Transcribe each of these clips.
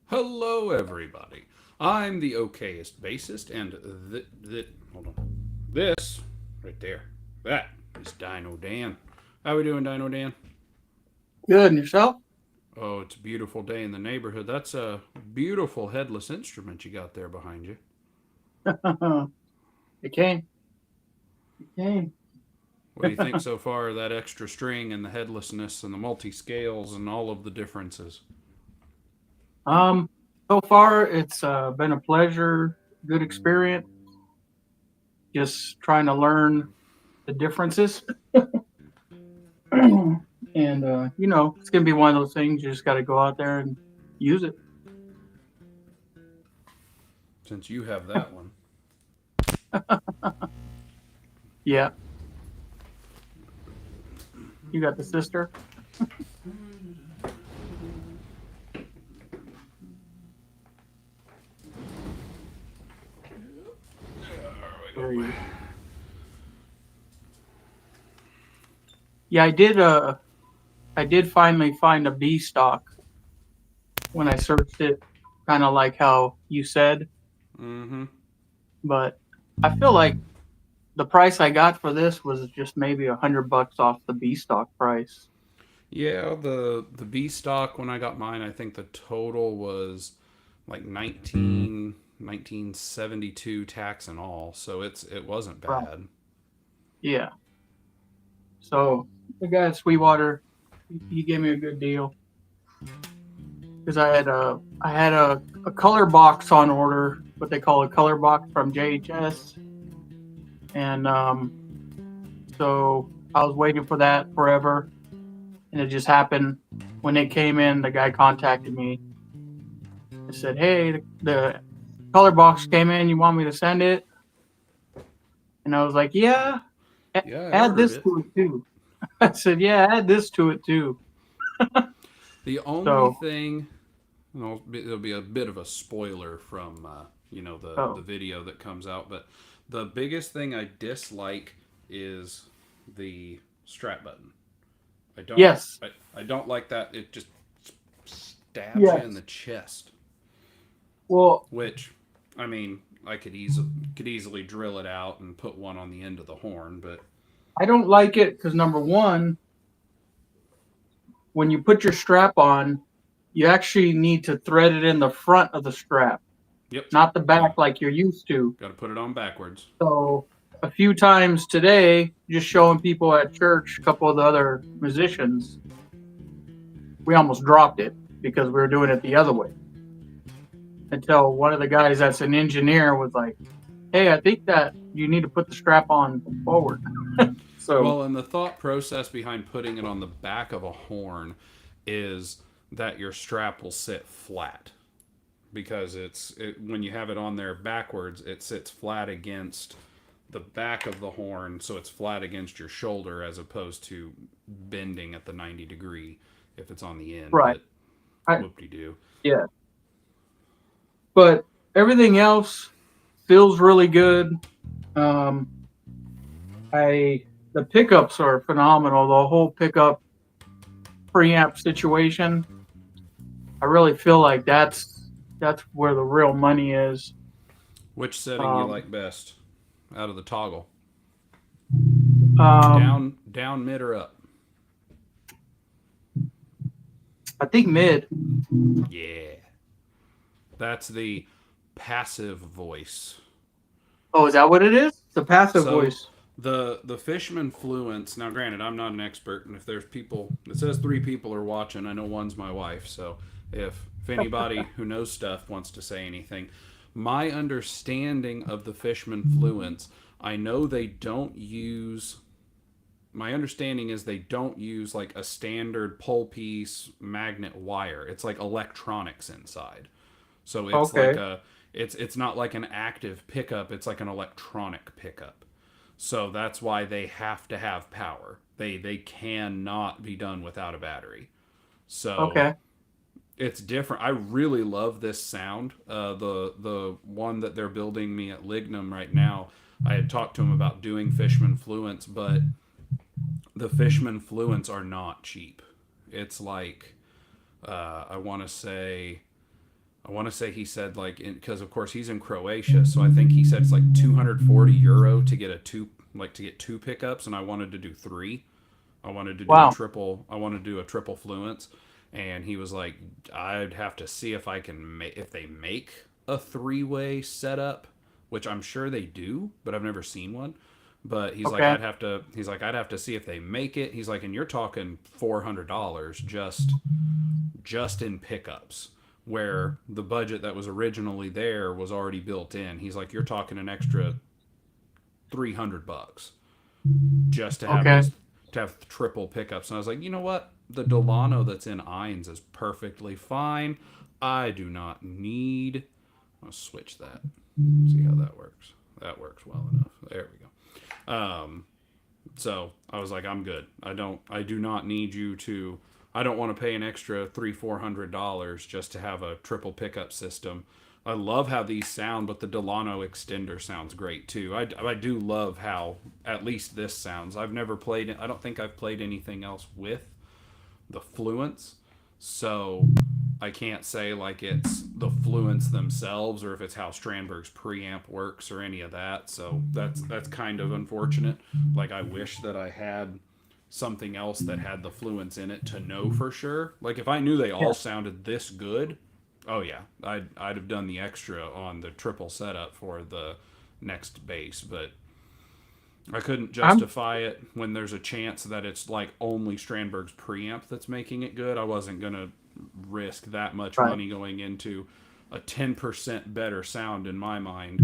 Hello, everybody. I'm the okayest bassist, and hold on. This right there, that is Dyno Dan. How we doing, Dyno Dan? Good, and yourself? Oh, it's a beautiful day in the neighborhood. That's a beautiful headless instrument you got there behind you. It came. It came. What do you think so far of that extra string and the headlessness and the multi scales and all of the differences? Um, so far it's been a pleasure, good experience. Just trying to learn the differences, and it's gonna be one of those things. You just got to go out there and use it. Since you have that one. Yeah, you got the sister. There you go. Yeah, I did. I did finally find a B stock when I searched it, kind of like how you said. Mm-hmm. But I feel like the price I got for this was just maybe $100 off the B stock price. Yeah, the B stock when I got mine, I think the total was like 1972 tax and all, so it wasn't Right. bad. Yeah. So the guy at Sweetwater, he gave me a good deal because I had a color box on order, what they call a color box from JHS, and so I was waiting for that forever, and it just happened when it came in. The guy contacted me and said, "Hey, the color box came in. You want me to send it?" And I was like, "Yeah, Yeah, I add ordered this it. to it too." I said, "Yeah, add this to it too." The only So, thing, it'll be a bit of a spoiler from the oh, video that comes out, but the biggest thing I dislike is the strap button. I don't yes, I don't like that. It just stabs you in yes. the chest. Well, Which, I mean, I could easily drill it out and put one on the end of the horn, but I don't like it because number one, when you put your strap on, you actually need to thread it in the front of the strap, yep, not the back got like you're used to. got to put it on backwards. So, a few times today, just showing people at church, a couple of the other musicians, we almost dropped it because we were doing it the other way. Until one of the guys that's an engineer was like, "Hey, I think that you need to put the strap on forward." So, Well, and the thought process behind putting it on the back of a horn is that your strap will sit flat because when you have it on there backwards, it sits flat against the back of the horn, so it's flat against your shoulder as opposed to bending at the 90 degree if it's on the end. right. But I, whoop de doo. yeah. But everything else feels really good. Um, I the pickups are phenomenal. The whole pickup preamp situation. I really feel like that's where the real money is. Which setting you Um, like best out of the toggle? um, Down, mid, or up? I think mid. Yeah, that's the passive voice. Oh, is that what it is? The passive So voice. the Fishman Fluence. Now, granted, I'm not an expert, and if there's people, it says 3 people are watching. I know one's my wife. So if anybody who knows stuff wants to say anything, my understanding of the Fishman Fluence, I know they don't use. My understanding is they don't use like a standard pole piece magnet wire. It's like electronics inside. So it's like Okay. a it's not like an active pickup, it's like an electronic pickup. So that's why they have to have power. They cannot be done without a battery. So Okay. It's different. I really love this sound. The one that they're building me at Lignum right now. I had talked to him about doing Fishman Fluents, but the Fishman Fluents are not cheap. It's like I want to say he said like because of course he's in Croatia, so I think he said it's like €240 to get to get two pickups, and I wanted to do three. I wanted to do a Wow. triple. I wanted to do a triple Fluence, and he was like, I'd have to see if I can make if they make a three-way setup, which I'm sure they do, but I've never seen one. But he's like, Okay. I'd have to see if they make it. He's like, and you're talking $400 just in pickups, where the budget that was originally there was already built in. He's like, you're talking an extra $300 just Okay. to have triple pickups. And I was like, you know what? The Delano that's in Ines is perfectly fine. I do not need. I'll switch that. See how that works. That works well enough. There we go. So I was like, I'm good. I do not need you to. I don't want to pay an extra $400 just to have a triple pickup system. I love how these sound, but the Delano extender sounds great too. I do love how at least this sounds. I've never played it. I don't think I've played anything else with the Fluence, so I can't say like it's the Fluence themselves or if it's how Strandberg's preamp works or any of that. So that's kind of unfortunate. Like I wish that I had something else that had the Fluence in it to know for sure. Like if I knew they Yeah. all sounded this good, oh yeah, I'd have done the extra on the triple setup for the next bass, but I couldn't I'm justify it when there's a chance that it's like only Strandberg's preamp that's making it good. I wasn't gonna risk that much right. money going into a 10% better sound in my mind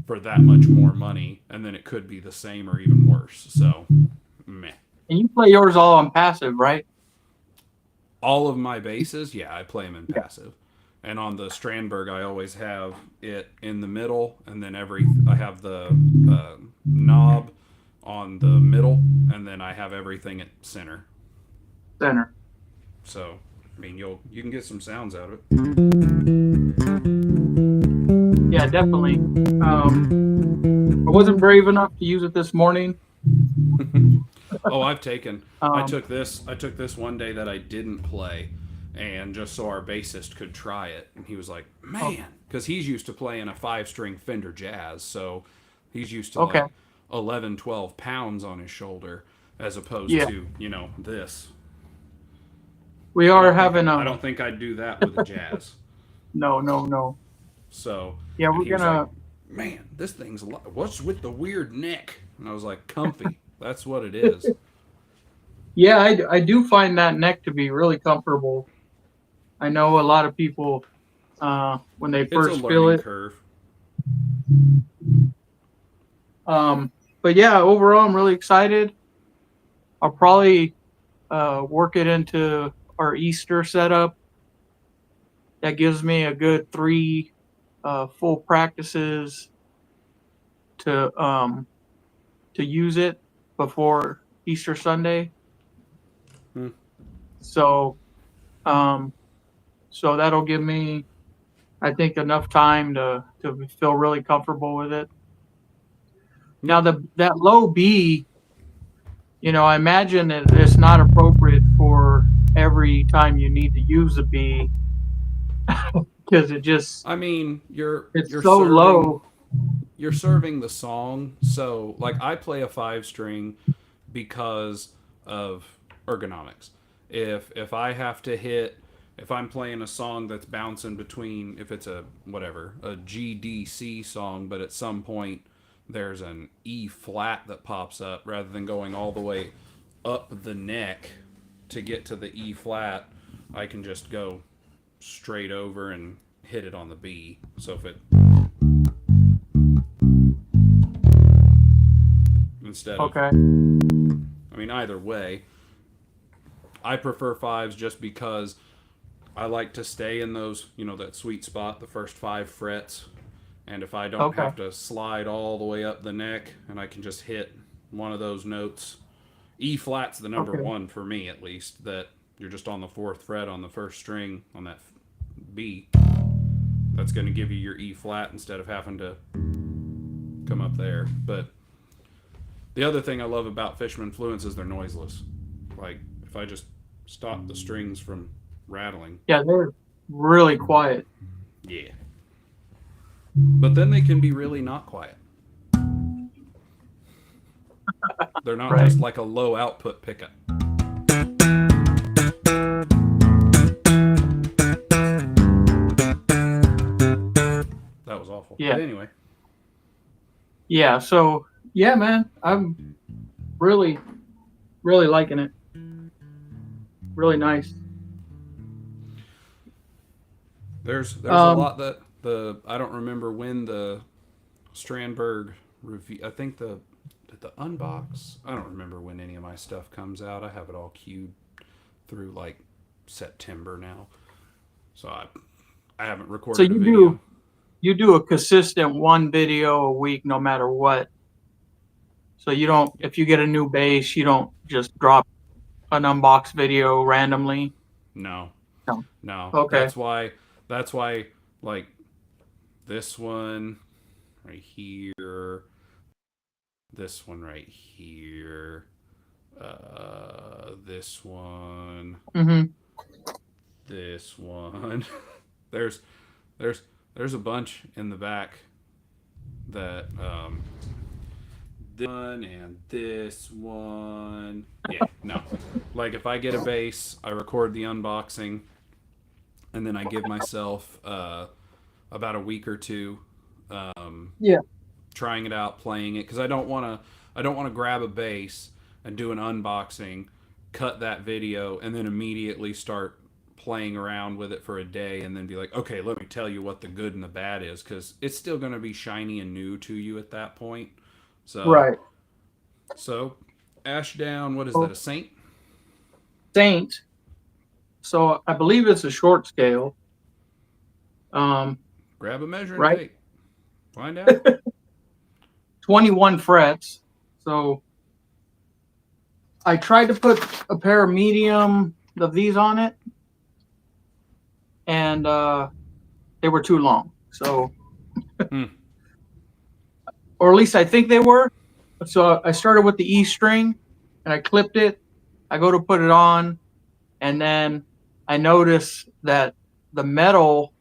for that much more money, and then it could be the same or even worse. So, meh. And you play yours all on passive, right? All of my basses, yeah, I play them in Yeah. passive. And on the Strandberg, I always have it in the middle, and then I have the knob on the middle, and then I have everything at center. Center. So, I mean, you can get some sounds out of it. Yeah, definitely. I wasn't brave enough to use it this morning. Oh, Um, I took this one day that I didn't play, and just so our bassist could try it, and he was like, oh, man, because he's used to playing a 5 string Fender Jazz, so he's used to okay. like 11, 12 pounds on his shoulder as opposed Yeah, to this. we are having I a don't think I'd do that with a Jazz. no, no, no. So, Yeah, and we're he was like, gonna. man, this thing's what's with the weird neck? And I was like, comfy. That's what it is. Yeah, I do find that neck to be really comfortable. I know a lot of people when they It's a first feel learning it. curve. But yeah, overall, I'm really excited. I'll probably work it into our Easter setup. That gives me a good three full practices to use it before Easter Sunday. Hmm. So um, so that'll give me, I think, enough time to feel really comfortable with it. Yeah. Now the that low B, I imagine that it's not appropriate for every time you need to use a B because I mean, it's so low. you're serving the song. So, like, I play a 5 string because of ergonomics. If I have to hit, if I'm playing a song that's bouncing between, if it's a whatever a GDC song, but at some point there's an E flat that pops up, rather than going all the way up the neck to get to the E flat, I can just go straight over and hit it on the B. So if it instead of, Okay. I mean, either way, I prefer fives just because I like to stay in those, that sweet spot, the first 5 frets. And if I don't Okay. have to slide all the way up the neck and I can just hit one of those notes, E flat's the number Okay. one for me at least, that you're just on the 4th fret on the 1st string on that B. That's going to give you your E flat instead of having to come up there. But the other thing I love about Fishman Fluents is they're noiseless. Like, if I just stop the strings from rattling. Yeah, they're really quiet. Yeah. But then they can be really not quiet. They're not Right. just like a low output pickup. That was awful. Yeah. But anyway. Yeah, so yeah, man, I'm really, really liking it. Really nice. There's a lot that I don't remember when the Strandberg review. I think the unbox. I don't remember when any of my stuff comes out. I have it all queued through like September now, so I haven't recorded So a video. you do a consistent one video a week, no matter what. So you don't, if you get a new bass, you don't just drop an unbox video randomly. No, No. no. Okay. That's why like this one right here, this one right here, this one, Mm-hmm. this one. there's there's a bunch in the back that this one and this one. Yeah, no. Like if I get a bass, I record the unboxing, and then I give myself about a week or two Yeah. trying it out, playing it, because I don't want to grab a bass and do an unboxing, cut that video, and then immediately start playing around with it for a day, and then be like, okay, let me tell you what the good and the bad is, because it's still going to be shiny and new to you at that point. So Right. So Ashdown, what is that? A Saint? Saint. So I believe it's a short scale. Grab a measuring Right. tape. Find out. 21 frets. So I tried to put a pair of medium of these on it, and they were too long. So, or at least I think they were. So I started with the E string, and I clipped it. I go to put it on, and then I noticed that the metal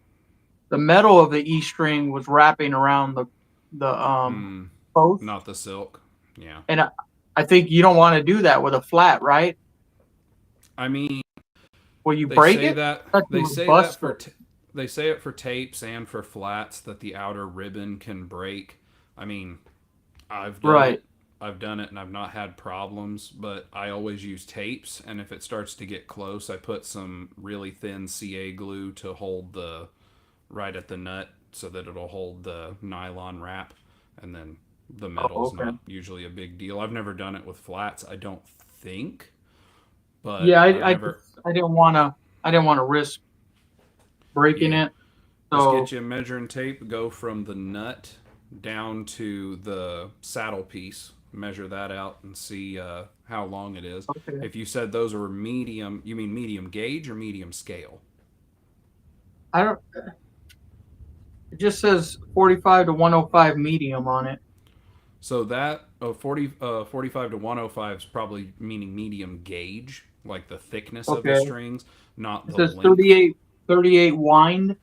of the E string was wrapping around the post. Not the silk. Yeah. And I think you don't want to do that with a flat, right? I mean, Will you break say it? that they say that for they say it for tapes and for flats that the outer ribbon can break. I mean, I've done Right. it. I've done it and I've not had problems, but I always use tapes, and if it starts to get close, I put some really thin CA glue to hold the right at the nut so that it'll hold the nylon wrap, and then the metal's okay. not usually a big deal. I've never done it with flats, I don't think. But Yeah, I didn't want to risk breaking it. Just So get you a measuring tape, go from the nut down to the saddle piece, measure that out, and see how long it is. okay. If you said those were medium, you mean medium gauge or medium scale? I don't. It just says 45 to 105 medium on it. So that 45 to 105 is probably meaning medium gauge, like the thickness of the strings, not It the says length. 38 wind.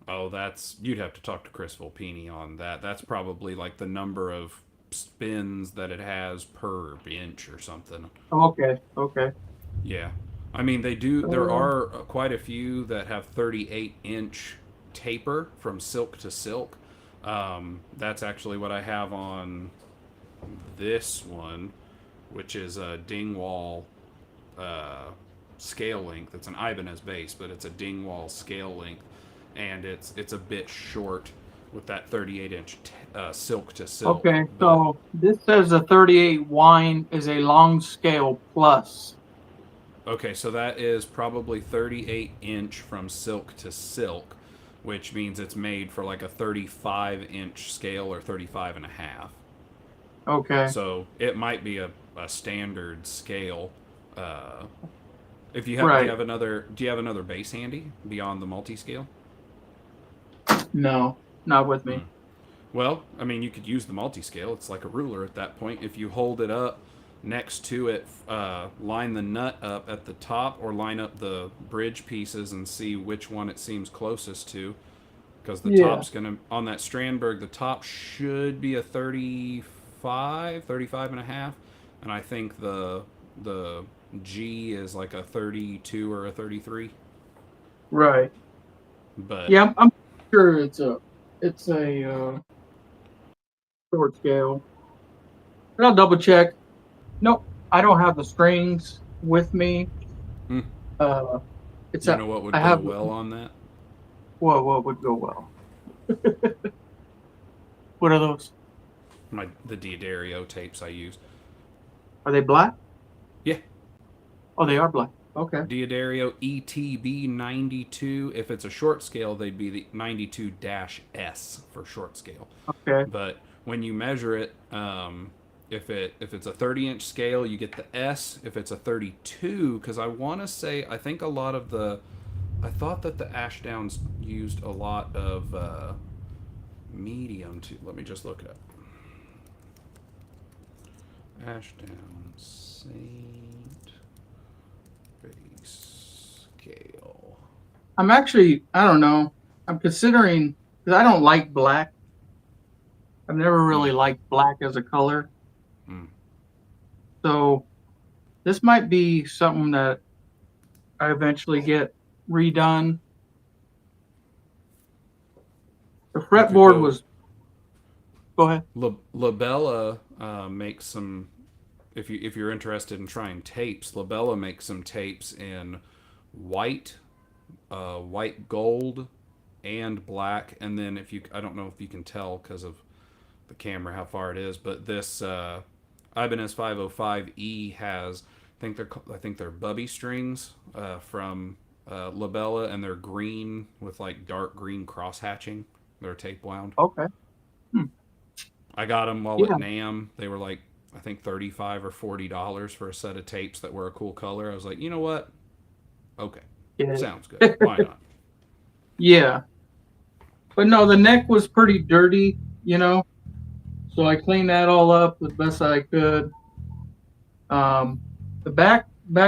Oh, you'd have to talk to Chris Volpini on that. That's probably like the number of spins that it has per inch or something. Okay. Yeah. I mean, there are quite a few that have 38-inch taper from silk to silk. That's actually what I have on this one, which is a Dingwall scale length. It's an Ibanez base, but it's a Dingwall scale length, and it's a bit short with that 38-inch silk to silk. Okay, so this says a 38 wind is a long scale plus. Okay, so that is probably 38-inch from silk to silk, which means it's made for like a 35-inch scale or 35 and a half. Okay. So it might be a standard scale. If you have, Right. do you have another base handy beyond the multi-scale? No, not with me. Well, I mean, you could use the multi-scale. It's like a ruler at that point. If you hold it up next to it, line the nut up at the top, or line up the bridge pieces and see which one it seems closest to. Because the Yeah. top's gonna on that Strandberg, the top should be a 35, 35 and a half, and I think the G is like a 32 or a 33. Right. But Yeah, I'm sure it's a short scale. But I'll double check. Nope, I don't have the strings with me. hmm, Uh, it's you a know what would I go have well on that? what would go well. What are those? The D'Addario tapes I use. Are they black? Yeah, Oh, they are black. Okay. D'Addario ETB 92. If it's a short scale, they'd be the 92-S for short scale. Okay. But when you measure it, if it's a 30-inch scale, you get the S. If it's a 32, because I think a lot of I thought that the Ashdowns used a lot of medium to. Let me just look it up. Ashdown Saint base scale. I don't know. I'm considering because I don't like black. I've never really liked black as a color. Mm. So this might be something that I eventually get redone. The You could fretboard go. was. Go ahead. Labella makes some. If you're interested in trying tapes, Labella makes some tapes in white, white gold, and black. And then I don't know if you can tell because of the camera how far it is, but this Ibanez 505E has. I think they're Bubby strings from Labella, and they're green with like dark green cross hatching. They're tape wound. Okay. Hmm. I got them while at Yeah. NAM. They were like I think $35 or $40 for a set of tapes that were a cool color. I was like, you know what? Okay, Yeah. sounds good. Why not? Yeah. But no, the neck was pretty dirty. So I cleaned that all up as best I could. The back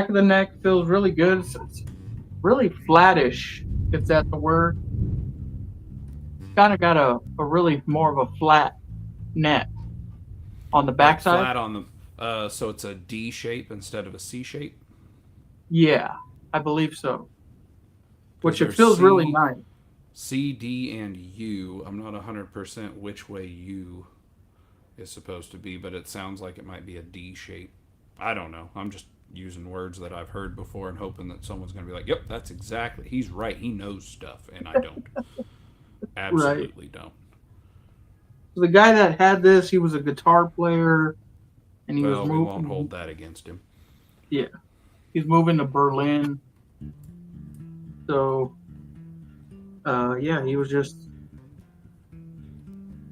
of the neck feels really good. It's really flattish, if that's the word. Kind of got a really more of a flat neck on the Like backside. flat on the. So it's a D shape instead of a C shape Yeah, I believe so. because Which it there's feels really nice. C, D, and U. I'm not 100% which way U is supposed to be, but it sounds like it might be a D shape. I don't know. I'm just using words that I've heard before and hoping that someone's going to be like, yep, that's exactly. He's right. He knows stuff. And I don't. Right. Absolutely don't. The guy that had this, he was a guitar player, and he was Well, we won't moving. hold that against him. Yeah, he's moving to Berlin. So, yeah, he was just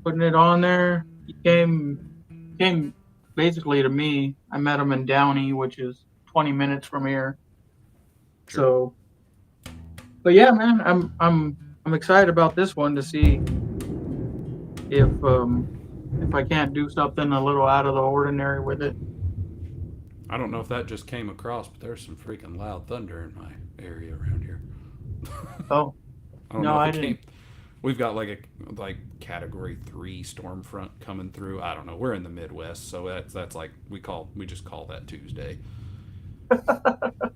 putting it on there. He came basically to me. I met him in Downey, which is 20 minutes from here. Sure. So, but yeah, man, I'm excited about this one to see if I can't do something a little out of the ordinary with it. I don't know if that just came across, but there's some freaking loud thunder in my area around here. Oh, I don't no, know if I it came. didn't. We've got like category 3 storm front coming through. I don't know. We're in the Midwest, so that's like we just call that Tuesday,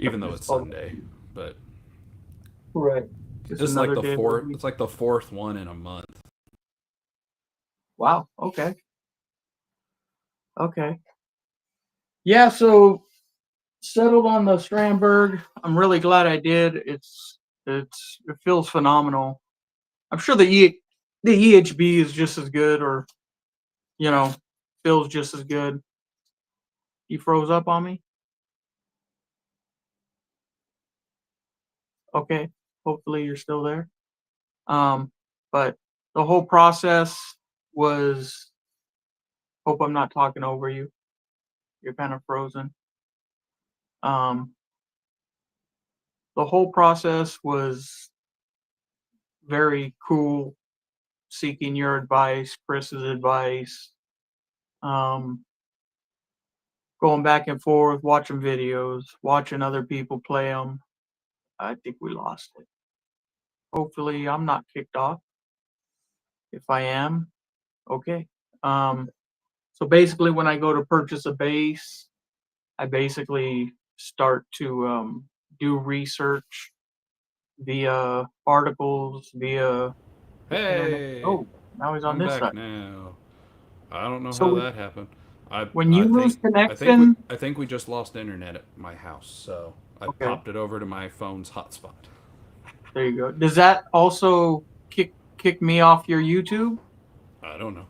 even though it's Sunday. But Right. Just it's like another the day of the fourth. week. It's like the fourth one in a month. Wow. Okay. Okay. Yeah. So settled on the Strandberg. I'm really glad I did. It feels phenomenal. I'm sure the EHB is just as good, or you know, feels just as good. You froze up on me. Okay. Hopefully you're still there. But the whole process was. Hope I'm not talking over you. You're kind of frozen. Um, the whole process was very cool. Seeking your advice, Chris's advice, um, going back and forth, watching videos, watching other people play them. I think we lost it. Hopefully, I'm not kicked off. If I am, okay. Um, so basically, when I go to purchase a bass, I basically start to do research via articles, via the internet. Hey, Oh, now he's on I'm this back side. now. I don't know how So that happened. when you lose connection, I think we just lost internet at my house, so I okay, popped it over to my phone's hotspot. there you go. Does that also kick me off your YouTube? I don't know.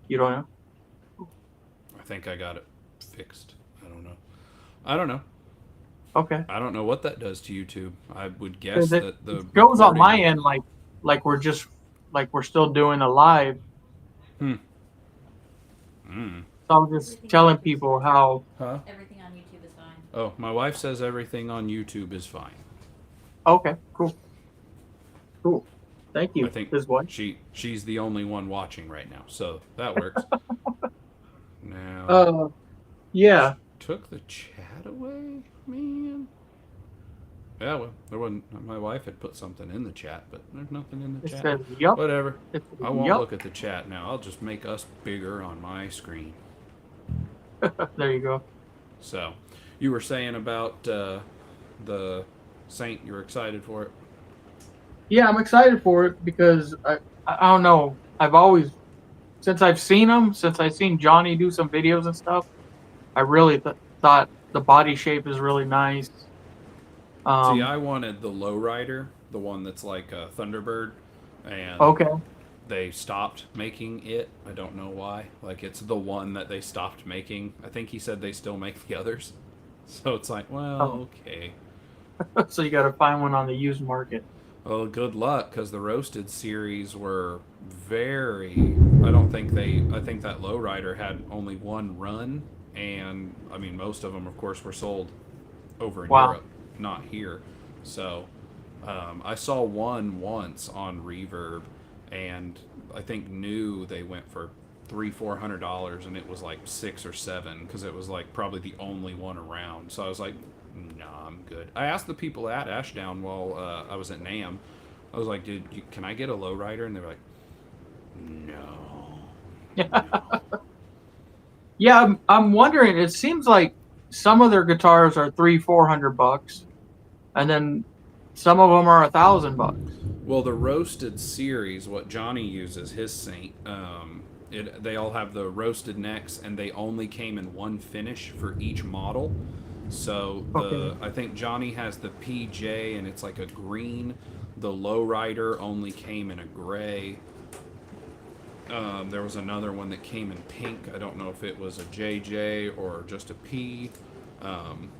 You don't know? I think I got it fixed. I don't know. I don't know. Okay. I don't know what that does to YouTube. I would guess Because that it the shows on my recording. end like we're just like we're still doing a live. Hmm. Mm. So I'm just telling people how. Huh? Everything on YouTube is fine. Oh, my wife says everything on YouTube is fine. Okay, cool, cool. Thank I you. think This one. she's the only one watching right now, so that works. Now, Uh, yeah. took the chat away, man. Yeah, well, there wasn't. My wife had put something in the chat, but there's nothing in the It chat. says yup. Whatever. It says I won't yup. look at the chat now. I'll just make us bigger on my screen. There you go. So, you were saying about the Saint. You were excited for it. Yeah, I'm excited for it because I don't know. I've always since I've seen him, since I've seen Johnny do some videos and stuff, I really thought the body shape is really nice. See, Um, I wanted the lowrider, the one that's like a Thunderbird, and okay. they stopped making it. I don't know why. Like, it's the one that they stopped making. I think he said they still make the others. So it's like, Oh, well, okay. so you got to find one on the used market. Well, good luck, because the roasted series were very. I don't think they. I think that lowrider had only one run, and I mean, most of them, of course, were sold over in Wow. Europe, not here. So I saw one once on Reverb, and I think new they went for $300-400, and it was like 6 or 7 because it was like probably the only one around. So I was like, nah, I'm good. I asked the people at Ashdown while I was at NAM. I was like, can I get a lowrider? And they were like, no, no. Yeah, I'm wondering. It seems like some of their guitars are $300-400, and then some of them are $1,000. Well, the roasted series, what Johnny uses, his Saint, they all have the roasted necks, and they only came in one finish for each model. So Okay. I think Johnny has the PJ, and it's like a green. The lowrider only came in a gray. There was another one that came in pink. I don't know if it was a JJ or just a P.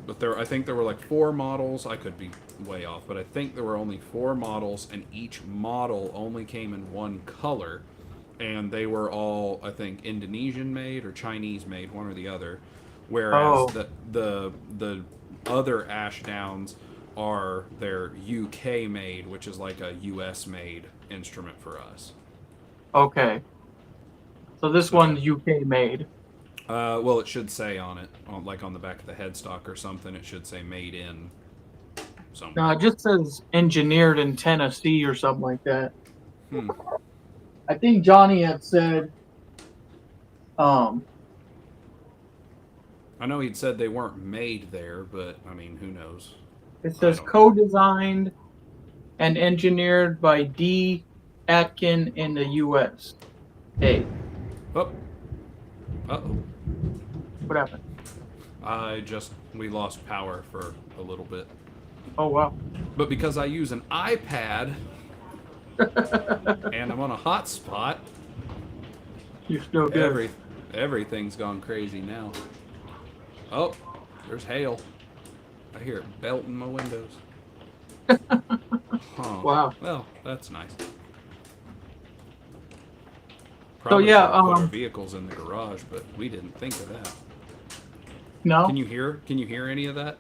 But I think there were like 4 models. I could be way off, but I think there were only 4 models, and each model only came in one color, and they were all, I think, Indonesian made or Chinese made, one or the other. Whereas Oh, the other Ashdowns are their UK made, which is like a US made instrument for us. okay. So this So, one's UK made. well, it should say on it, like on the back of the headstock or something, it should say made in No, somewhere. it just says engineered in Tennessee or something like that. Hmm. I think Johnny had said, um, I know he'd said they weren't made there, but I mean, who knows? it I says don't know. co-designed and engineered by D. Atkin in the U.S. Hey, Oh, uh-oh. what happened? We lost power for a little bit. Oh, wow. But because I use an iPad and I'm on a hotspot, You're still good. every everything's gone crazy now. Oh, there's hail. I hear it belting my windows. Huh. Wow. Well, that's nice. So Probably should yeah, have put our vehicles in the garage, but we didn't think of that. no. Can you hear any of that?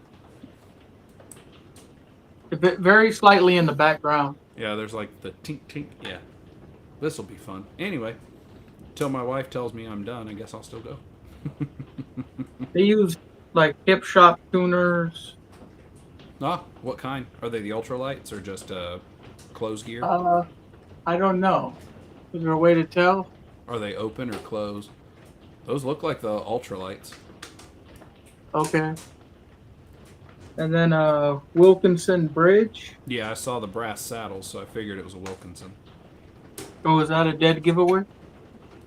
If it very slightly in the background. Yeah, there's like the tink tink. Yeah, this will be fun. Anyway, till my wife tells me I'm done, I guess I'll still go. They use like hip shop tuners. Ah, what kind? Are they the ultralights or just closed gear? Uh, I don't know. Is there a way to tell? Are they open or closed? Those look like the ultralights. Okay. And then Wilkinson Bridge. Yeah, I saw the brass saddles, so I figured it was a Wilkinson. Oh, is that a dead giveaway?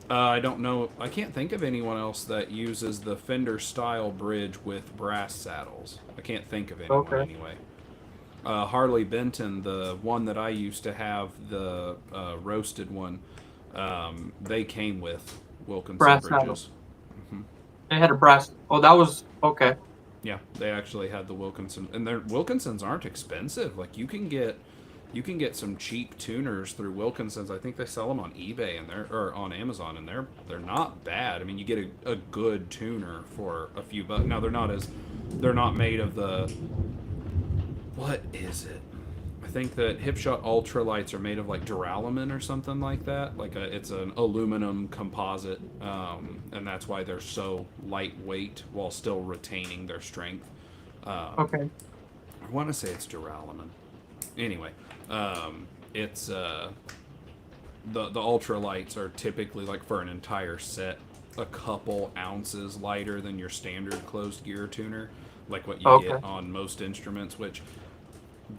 I don't know. I can't think of anyone else that uses the Fender style bridge with brass saddles. I can't think of anyone Okay. anyway. Harley Benton, the one that I used to have, the roasted one, they came with Wilkinson Brass saddle. bridges. They had a brass. Oh, that was okay. Yeah, they actually had the Wilkinson, and their Wilkinsons aren't expensive. Like you can get some cheap tuners through Wilkinsons. I think they sell them on eBay and they're or on Amazon, and they're not bad. I mean, you get a good tuner for a few bucks. Now they're not made of the what is it? I think that Hipshot ultralights are made of like duralumin or something like that. It's an aluminum composite, and that's why they're so lightweight while still retaining their strength. Okay. I want to say it's duralumin. Anyway, it's the ultralights are typically like for an entire set a couple ounces lighter than your standard closed gear tuner, like what you get on most instruments, which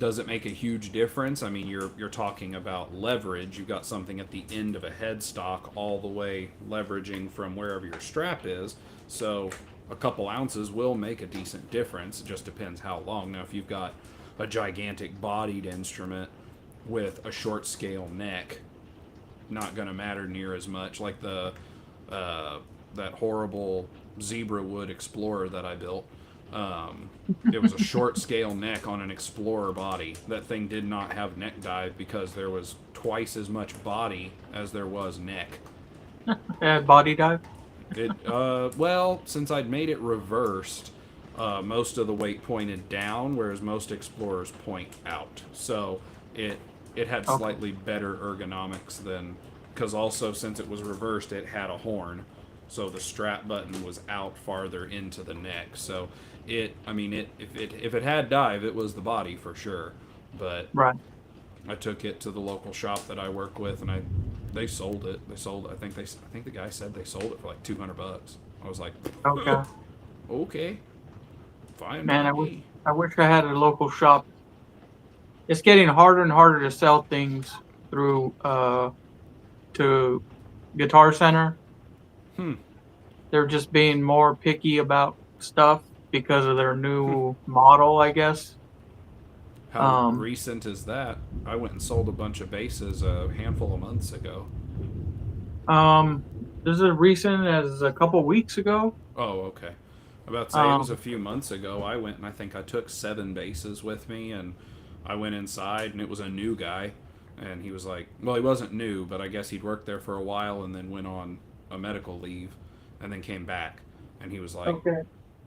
doesn't make a huge difference. I mean, you're talking about leverage. You've got something at the end of a headstock all the way leveraging from wherever your strap is. So a couple ounces will make a decent difference. It just depends how long. Now, if you've got a gigantic bodied instrument with a short scale neck, not going to matter near as much. Like the that horrible zebra wood Explorer that I built. It was a short scale neck on an Explorer body. That thing did not have neck dive because there was twice as much body as there was neck. Body dive. It well, since I'd made it reversed, most of the weight pointed down, whereas most Explorers point out. So it had slightly better ergonomics than, because also since it was reversed, it had a horn, so the strap button was out farther into the neck. So if it had dive, it was the body for sure. But Right. I took it to the local shop that I work with, and they sold it. I think the guy said they sold it for like $200. I was like, Okay. okay, fine. Man, I wish I had a local shop. It's getting harder and harder to sell things through to Guitar Center. They're just being more picky about stuff because of their new model, I guess. How recent is that? I went and sold a bunch of basses a handful of months ago. This is as recent as a couple weeks ago. Oh, okay. About to say it was a few months ago. I went and I think I took 7 basses with me, and I went inside and it was a new guy, and he was like, well, he wasn't new, but I guess he'd worked there for a while and then went on a medical leave, and then came back, and he was like,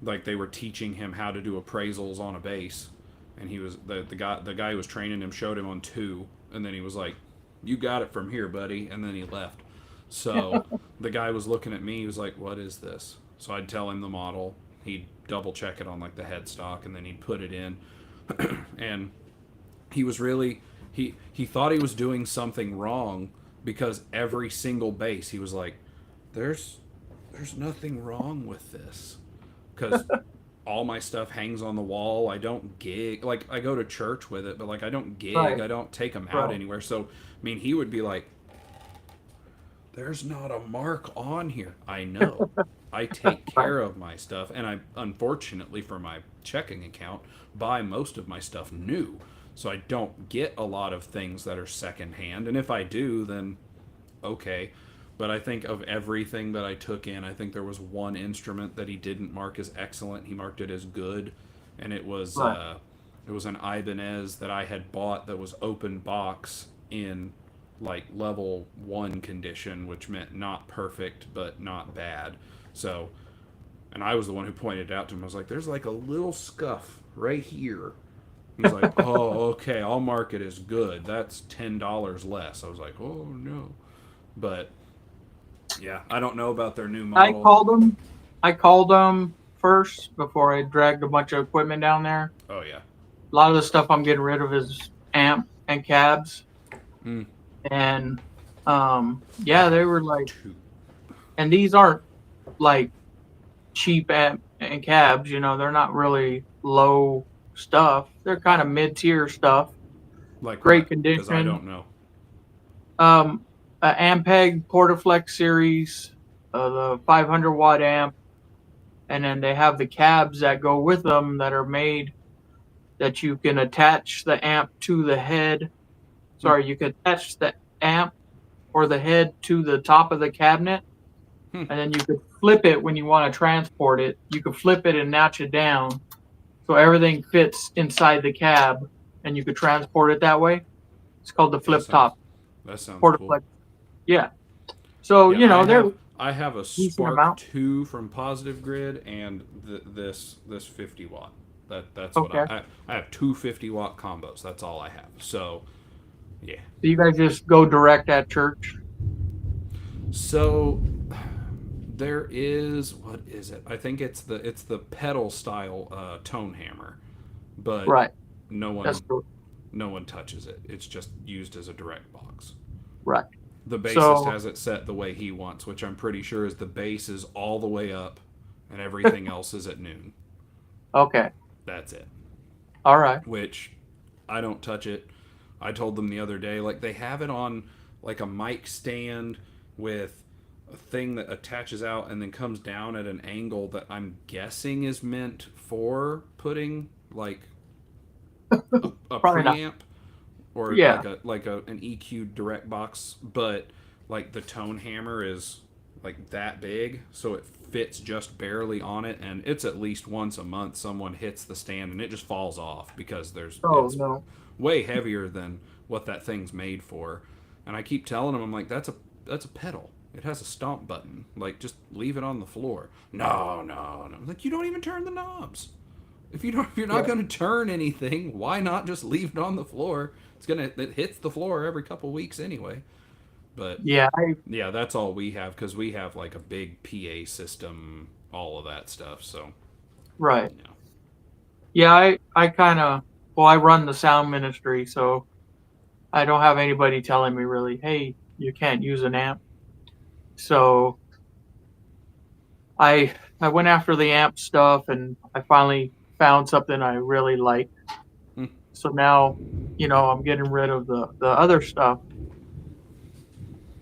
like they were teaching him how to do appraisals on a bass, and he was the guy who was training him showed him on 2, and then he was like, you got it from here, buddy, and then he left. So the guy was looking at me. He was like, what is this? So I'd tell him the model. He'd double check it on like the headstock, and then he'd put it in. And he was really he thought he was doing something wrong, because every single bass he was like, there's nothing wrong with this, because all my stuff hangs on the wall. I don't gig, like I go to church with it, but like I don't gig. I don't take them out anywhere. So I mean, he would be like, there's not a mark on here. I know. I take care of my stuff, and I, unfortunately for my checking account, buy most of my stuff new. So I don't get a lot of things that are secondhand. And if I do, then okay. But I think of everything that I took in, I think there was one instrument that he didn't mark as excellent. He marked it as good, and it was an Ibanez that I had bought that was open box in like level 1 condition, which meant not perfect but not bad. So, and I was the one who pointed it out to him. I was like, there's like a little scuff right here, He's like, oh, okay, I'll mark it as good. That's $10 less. I was like, oh no. But yeah, I don't know about their new I model. called them. I called them first before I dragged a bunch of equipment down there. Oh yeah. A lot of the stuff I'm getting rid of is amp and cabs, Mm, and I yeah, they have were like, two. and these aren't like cheap amp and cabs. They're not really low stuff. They're kind of mid tier stuff. Like Great what? Because I condition. don't know. Um, Ampeg Portaflex series, the 500-watt amp, and then they have the cabs that go with them that are made that you can attach the amp to the head. Hmm, Sorry, you can attach the amp or the head to the top of the cabinet, hmm. and then you could flip it when you want to transport it. You could flip it and notch it down so everything fits inside the cab, and you could transport it that way. It's called the That flip sounds top that sounds cool. Portaflex. Yeah. So Yeah, they're I have a decent Spark amount. 2 from Positive Grid and this 50 watt. That's what Okay. I have two 50-watt combos. That's all I have. So yeah. So you guys just go direct at church, So there is, what is it? I think it's the pedal style tone hammer, but right? no That's one no one touches it. It's just used as a direct box. right. The bassist So has it set the way he wants, which I'm pretty sure is the bass is all the way up and everything else is at noon. okay, That's it. all right. Which I don't touch it. I told them the other day, like they have it on like a mic stand with a thing that attaches out and then comes down at an angle that I'm guessing is meant for putting like a Probably not. preamp or Yeah. an EQ direct box, but like the tone hammer is like that big, so it fits just barely on it, and it's at least once a month someone hits the stand and it just falls off because Oh it's no. way heavier than what that thing's made for. And I keep telling them, I'm like, that's a pedal. It has a stomp button. Like, just leave it on the floor. No, no, no. Like, you don't even turn the knobs. If you're not Yeah. going to turn anything, why not just leave it on the floor? It hits the floor every couple weeks anyway. But Yeah. yeah, that's all we have because we have like a big PA system, all of that stuff. So Right. yeah, Yeah. I kind of well, I run the sound ministry, so I don't have anybody telling me really, hey, you can't use an amp. So I went after the amp stuff, and I finally found something I really like. hmm, So now, I'm getting rid of the other stuff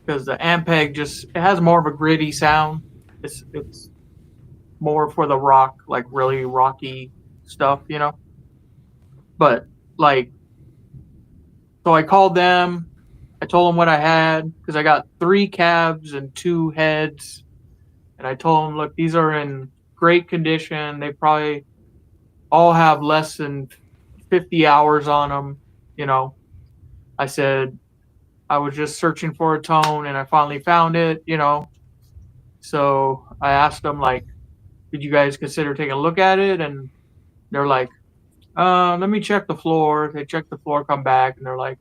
because the Ampeg just it has more of a gritty sound. It's more for the rock, like really rocky stuff. But like, so I called them. I told them what I had because I got 3 cabs and 2 heads, and I told them, look, these are in great condition. They probably all have less than 50 hours on them. You know, I said I was just searching for a tone, and I finally found it. So I asked them like, did you guys consider taking a look at it? And they're like, let me check the floor. They check the floor, come back, and they're like,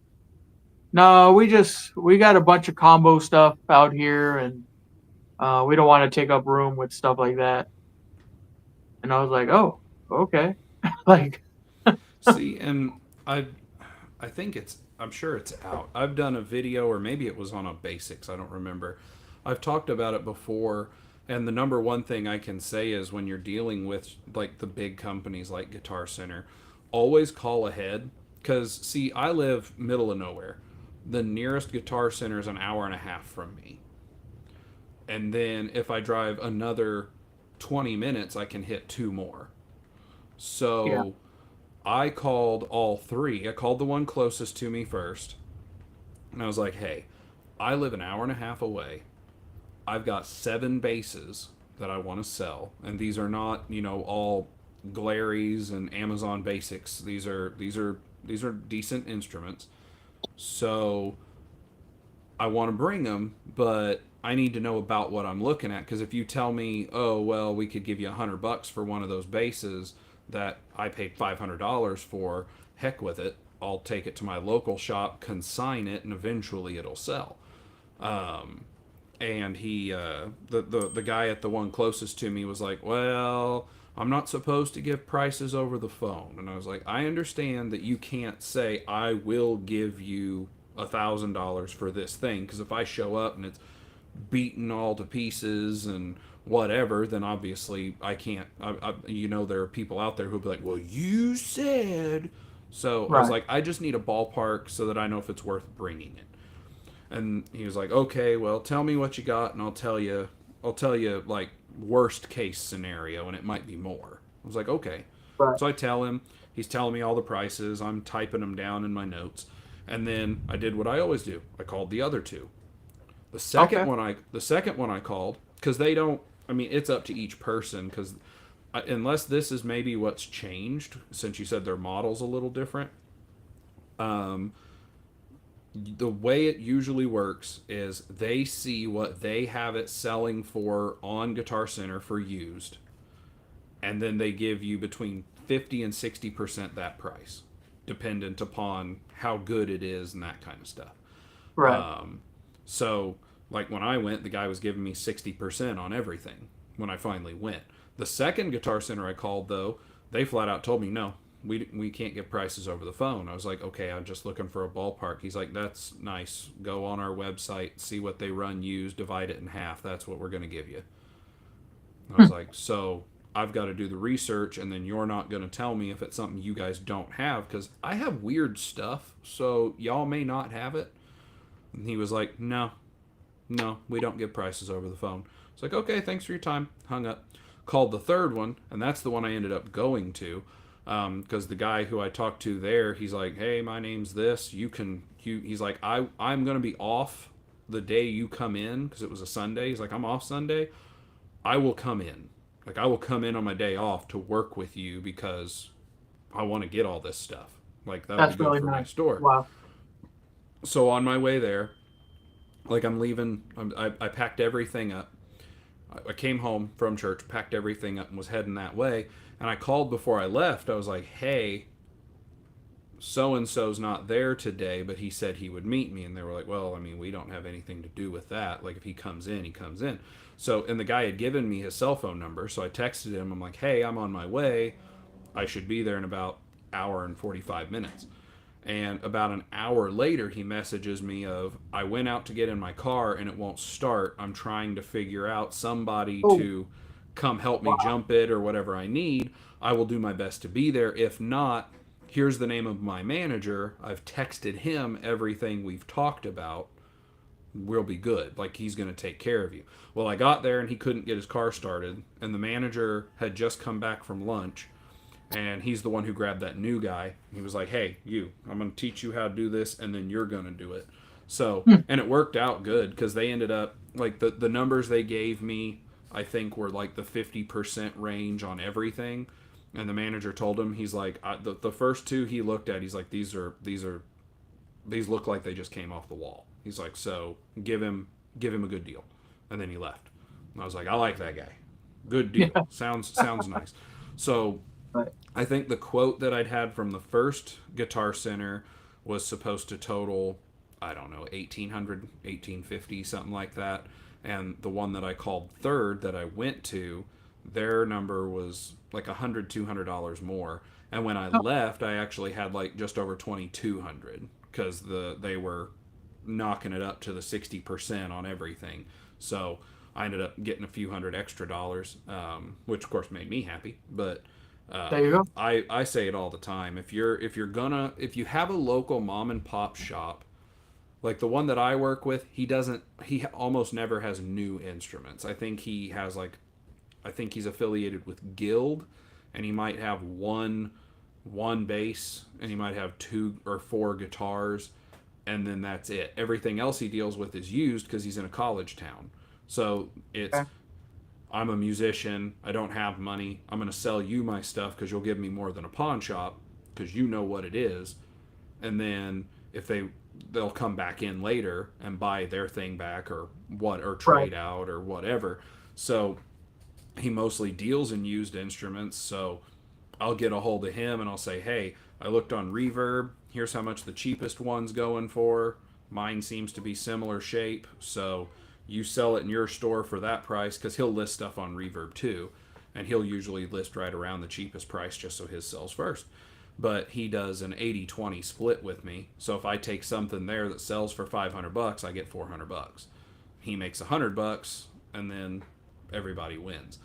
no, we got a bunch of combo stuff out here, and we don't want to take up room with stuff like that. And I was like, oh, okay. Like, see, and I I think I'm sure it's out. I've done a video, or maybe it was on a BASSics. I don't remember. I've talked about it before, and the number one thing I can say is when you're dealing with like the big companies like Guitar Center, always call ahead. Because see, I live middle of nowhere. The nearest Guitar Center is an hour and a half from me, and then if I drive another 20 minutes, I can hit two more. yeah, So I called all three. I called the one closest to me first. And I was like, hey, I live an hour and a half away. I've got 7 basses that I want to sell. And these are not, all Glaries and Amazon Basics. These are decent instruments. So I want to bring them, but I need to know about what I'm looking at. Because if you tell me, oh, well, we could give you $100 for one of those basses that I paid $500 for, heck with it. I'll take it to my local shop, consign it, and eventually it'll sell. And he, the guy at the one closest to me was like, well, I'm not supposed to give prices over the phone. And I was like, I understand that you can't say I will give you $1,000 for this thing, because if I show up and it's beaten all to pieces and whatever, then obviously I can't. There are people out there who'll be like, well, you said. So I was Right. like, I just need a ballpark so that I know if it's worth bringing it. And he was like, okay, well, tell me what you got, and I'll tell you. Like worst case scenario, and it might be more. I was like, okay. Right. So I tell him. He's telling me all the prices. I'm typing them down in my notes, and then I did what I always do. I called the other two. Okay. The second one I called, because they don't. I mean, it's up to each person, because unless this is maybe what's changed since you said their model's a little different. The way it usually works is they see what they have it selling for on Guitar Center for used, and then they give you between 50 and 60% that price, dependent upon how good it is and that kind of stuff. Right. So, like when I went, the guy was giving me 60% on everything when I finally went. The second Guitar Center I called, though, they flat out told me, no, we can't get prices over the phone. I was like, okay, I'm just looking for a ballpark. He's like, that's nice. Go on our website, see what they run used, divide it in half. That's what we're going to give you. I was like, so I've got to do the research, and then you're not going to tell me if it's something you guys don't have, because I have weird stuff, so y'all may not have it. And he was like, no, we don't give prices over the phone. It's like, okay, thanks for your time. Hung up. Called the third one, and that's the one I ended up going to, because the guy who I talked to there, he's like, hey, my name's this. He's like, I'm going to be off the day you come in, because it was a Sunday. He's like, I'm off Sunday. I will come in. Like, I will come in on my day off to work with you, because I want to get all this stuff. Like, that'll be That's good really for my nice. store. Wow. So on my way there, like I'm leaving, I packed everything up. I came home from church, packed everything up, and was heading that way. And I called before I left. I was like, hey, so and so's not there today, but he said he would meet me. And they were like, well, I mean, we don't have anything to do with that. Like, if he comes in, he comes in. So, and the guy had given me his cell phone number. So I texted him. I'm like, hey, I'm on my way. I should be there in about hour and 45 minutes. And about an hour later, he messages me of, I went out to get in my car and it won't start. I'm trying to figure out somebody Oh, to come help me wow. jump it or whatever I need. I will do my best to be there. If not, here's the name of my manager. I've texted him everything we've talked about. We'll be good. Like, he's going to take care of you. Well, I got there and he couldn't get his car started. And the manager had just come back from lunch, and he's the one who grabbed that new guy. He was like, hey, I'm going to teach you how to do this, and then you're going to do it. So, Hmm. and it worked out good, because they ended up, like, the numbers they gave me, I think, were like the 50% range on everything. And the manager told him, he's like, the first two he looked at, he's like, these look like they just came off the wall. He's like, so give him a good deal. And then he left. And I was like, I like that guy. Good deal. Yeah. Sounds nice. So Right. I think the quote that I'd had from the first Guitar Center was supposed to total, I don't know, 1800, 1850, something like that. And the one that I called third that I went to, their number was like $100, $200 more. And when I Oh, left, I actually had like just over 2200, because they were knocking it up to the 60% on everything. So I ended up getting a few hundred extra dollars, which of course made me happy. But there you go. I say it all the time. If you have a local mom and pop shop, like the one that I work with, he almost never has new instruments. I think he's affiliated with Guild, and he might have one bass, and he might have two or four guitars, and then that's it. Everything else he deals with is used, because he's in a college town. So it's, Okay. I'm a musician. I don't have money. I'm going to sell you my stuff because you'll give me more than a pawn shop, because you know what it is. And then if they'll come back in later and buy their thing back, or Right. trade out or whatever. So he mostly deals in used instruments. So I'll get a hold of him and I'll say, hey, I looked on Reverb. Here's how much the cheapest one's going for. Mine seems to be similar shape. So you sell it in your store for that price, because he'll list stuff on Reverb too. And he'll usually list right around the cheapest price just so his sells first. But he does an 80-20 split with me. So if I take something there that sells for $500, I get $400. He makes $100, and then everybody wins.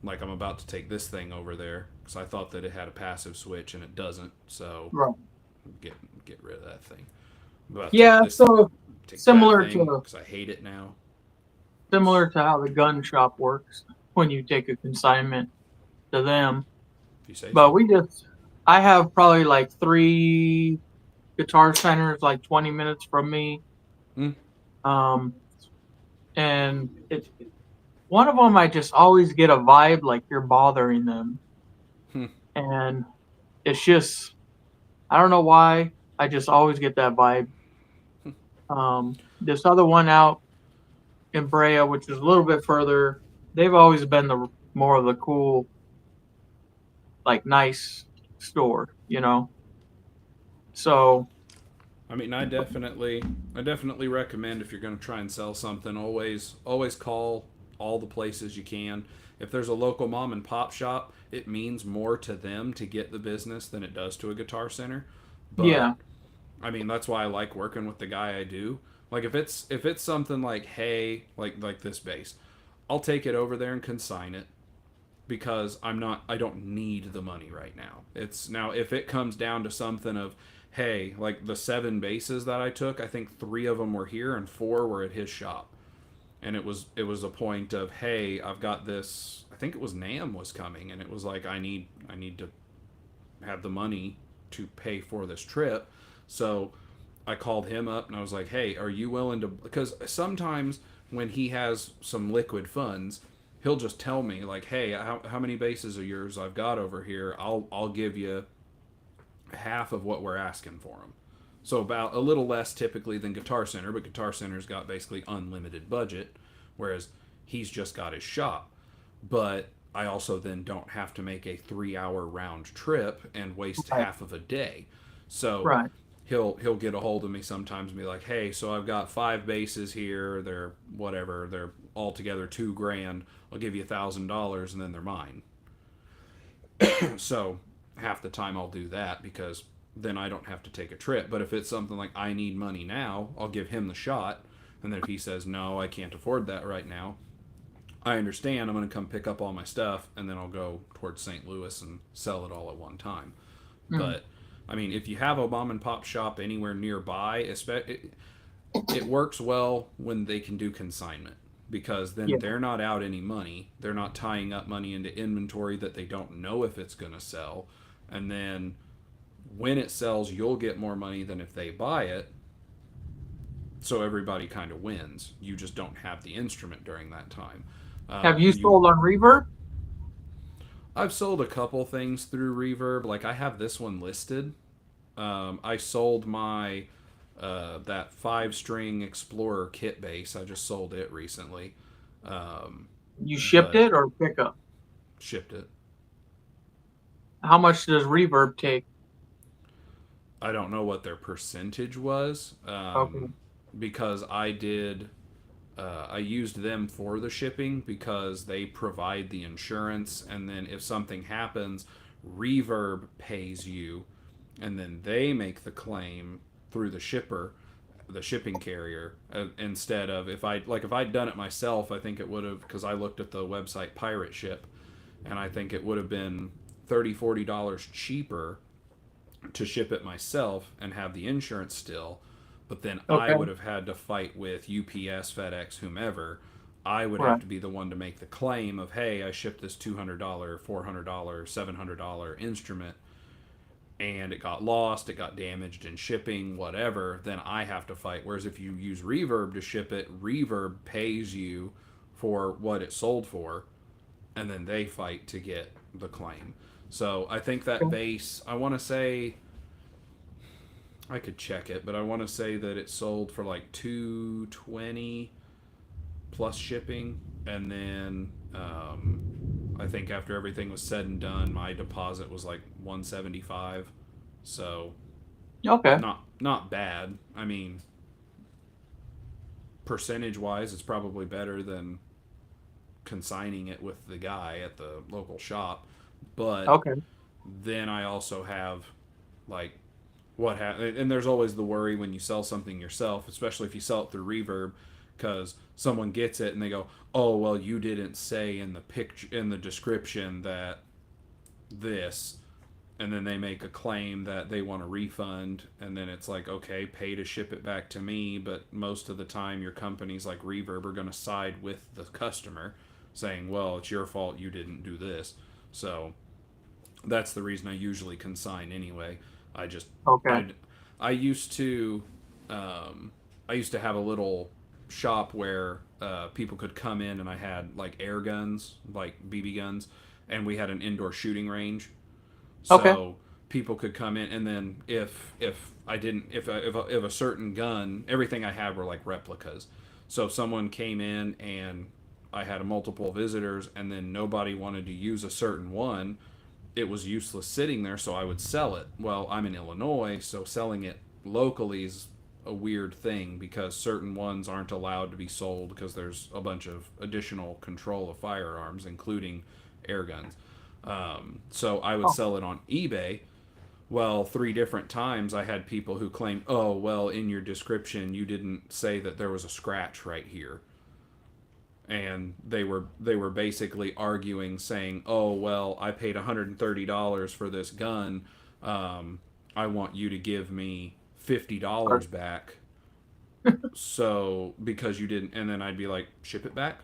Like I'm about to take this thing over there because I thought that it had a passive switch and it doesn't. So Right. get rid of that thing. But Yeah, so take that similar thing to because I hate it now. how the gun shop works when you take a consignment to them. If you say But so. I have probably like 3 guitar centers like 20 minutes from me. Mm. Um, and one of them I just always get a vibe like you're bothering them. Hmm. And it's just, I don't know why. I just always get that vibe. This other one out in Brea, which is a little bit further, they've always been the more of the cool, like nice store, you know. So I mean, I definitely recommend, if you're going to try and sell something, always call all the places you can. If there's a local mom and pop shop, it means more to them to get the business than it does to a guitar center. But yeah, I mean, that's why I like working with the guy I do. Like if it's something like, hey, like this bass, I'll take it over there and consign it, because I don't need the money right now. It's now, if it comes down to something of, hey, like the 7 basses that I took, I think 3 of them were here and 4 were at his shop. And it was a point of, hey, I've got this, I think it was Nam was coming, and it was like, I need to have the money to pay for this trip. So I called him up and I was like, hey, are you willing to, because sometimes when he has some liquid funds, he'll just tell me like, hey, how many bases of yours I've got over here, I'll give you half of what we're asking for them. So about a little less typically than Guitar Center, but Guitar Center's got basically unlimited budget, whereas he's just got his shop. But I also then don't have to make a 3-hour round trip and waste right, half of a day. So right. he'll get a hold of me sometimes and be like, hey, so I've got 5 bases here, they're whatever, they're all together $2,000. I'll give you $1,000 and then they're mine. So half the time I'll do that, because then I don't have to take a trip. But if it's something like, I need money now, I'll give him the shot. And then if he says, no, I can't afford that right now, I understand. I'm going to come pick up all my stuff and then I'll go towards St. Louis and sell it all at one time. Mm, But I mean, if you have a mom and pop shop anywhere nearby, it works well when they can do consignment, because then yeah, they're not out any money. They're not tying up money into inventory that they don't know if it's going to sell. And then when it sells, you'll get more money than if they buy it. So everybody kind of wins. You just don't have the instrument during that time. have you You sold on Reverb? I've sold a couple things through Reverb. Like I have this one listed. I sold my that 5-string Explorer kit bass. I just sold it recently, You shipped but it or pickup? shipped it. How much does Reverb take? I don't know what their percentage was, Okay, because I did. I used them for the shipping because they provide the insurance, and then if something happens, Reverb pays you, and then they make the claim through the shipper, the shipping carrier, instead of, if I'd done it myself, I think it would have, because I looked at the website Pirate Ship, and I think it would have been $30-$40 cheaper to ship it myself and have the insurance still. But then I okay, would have had to fight with UPS, FedEx, whomever. I would have right. to be the one to make the claim of, hey, I shipped this $200, $400, $700 instrument, and it got lost, it got damaged in shipping, whatever. Then I have to fight. Whereas if you use Reverb to ship it, Reverb pays you for what it sold for, and then they fight to get the claim. So I think that bass, I want to say, I could check it, but I want to say that it sold for like 220 plus shipping, and then I think after everything was said and done, my deposit was like 175. So Okay. not bad. I mean, percentage wise, it's probably better than consigning it with the guy at the local shop. But Okay. then I also have like and there's always the worry when you sell something yourself, especially if you sell it through Reverb, because someone gets it and they go, "Oh, well, you didn't say in the picture in the description that this," and then they make a claim that they want a refund, and then it's like, okay, pay to ship it back to me, but most of the time your companies like Reverb are going to side with the customer, saying, well, it's your fault, you didn't do this. So that's the reason I usually consign anyway. I just Okay. I I used to um, I used to have a little shop where people could come in, and I had like air guns, like BB guns, and we had an indoor shooting range, Okay. so people could come in, and then if I didn't if a certain gun, everything I had were like replicas, so if someone came in and I had a multiple visitors and then nobody wanted to use a certain one, it was useless sitting there, so I would sell it. Well, I'm in Illinois, so selling it locally is a weird thing because certain ones aren't allowed to be sold because there's a bunch of additional control of firearms, including air guns. So I would Oh, sell it on eBay. Well, 3 different times I had people who claimed, "Oh, well, in your description you didn't say that there was a scratch right here," and they were basically arguing, saying, "Oh, well, I paid $130 for this gun. I want you to give me $50 sorry. back." So because you didn't, and then I'd be like, "Ship it back.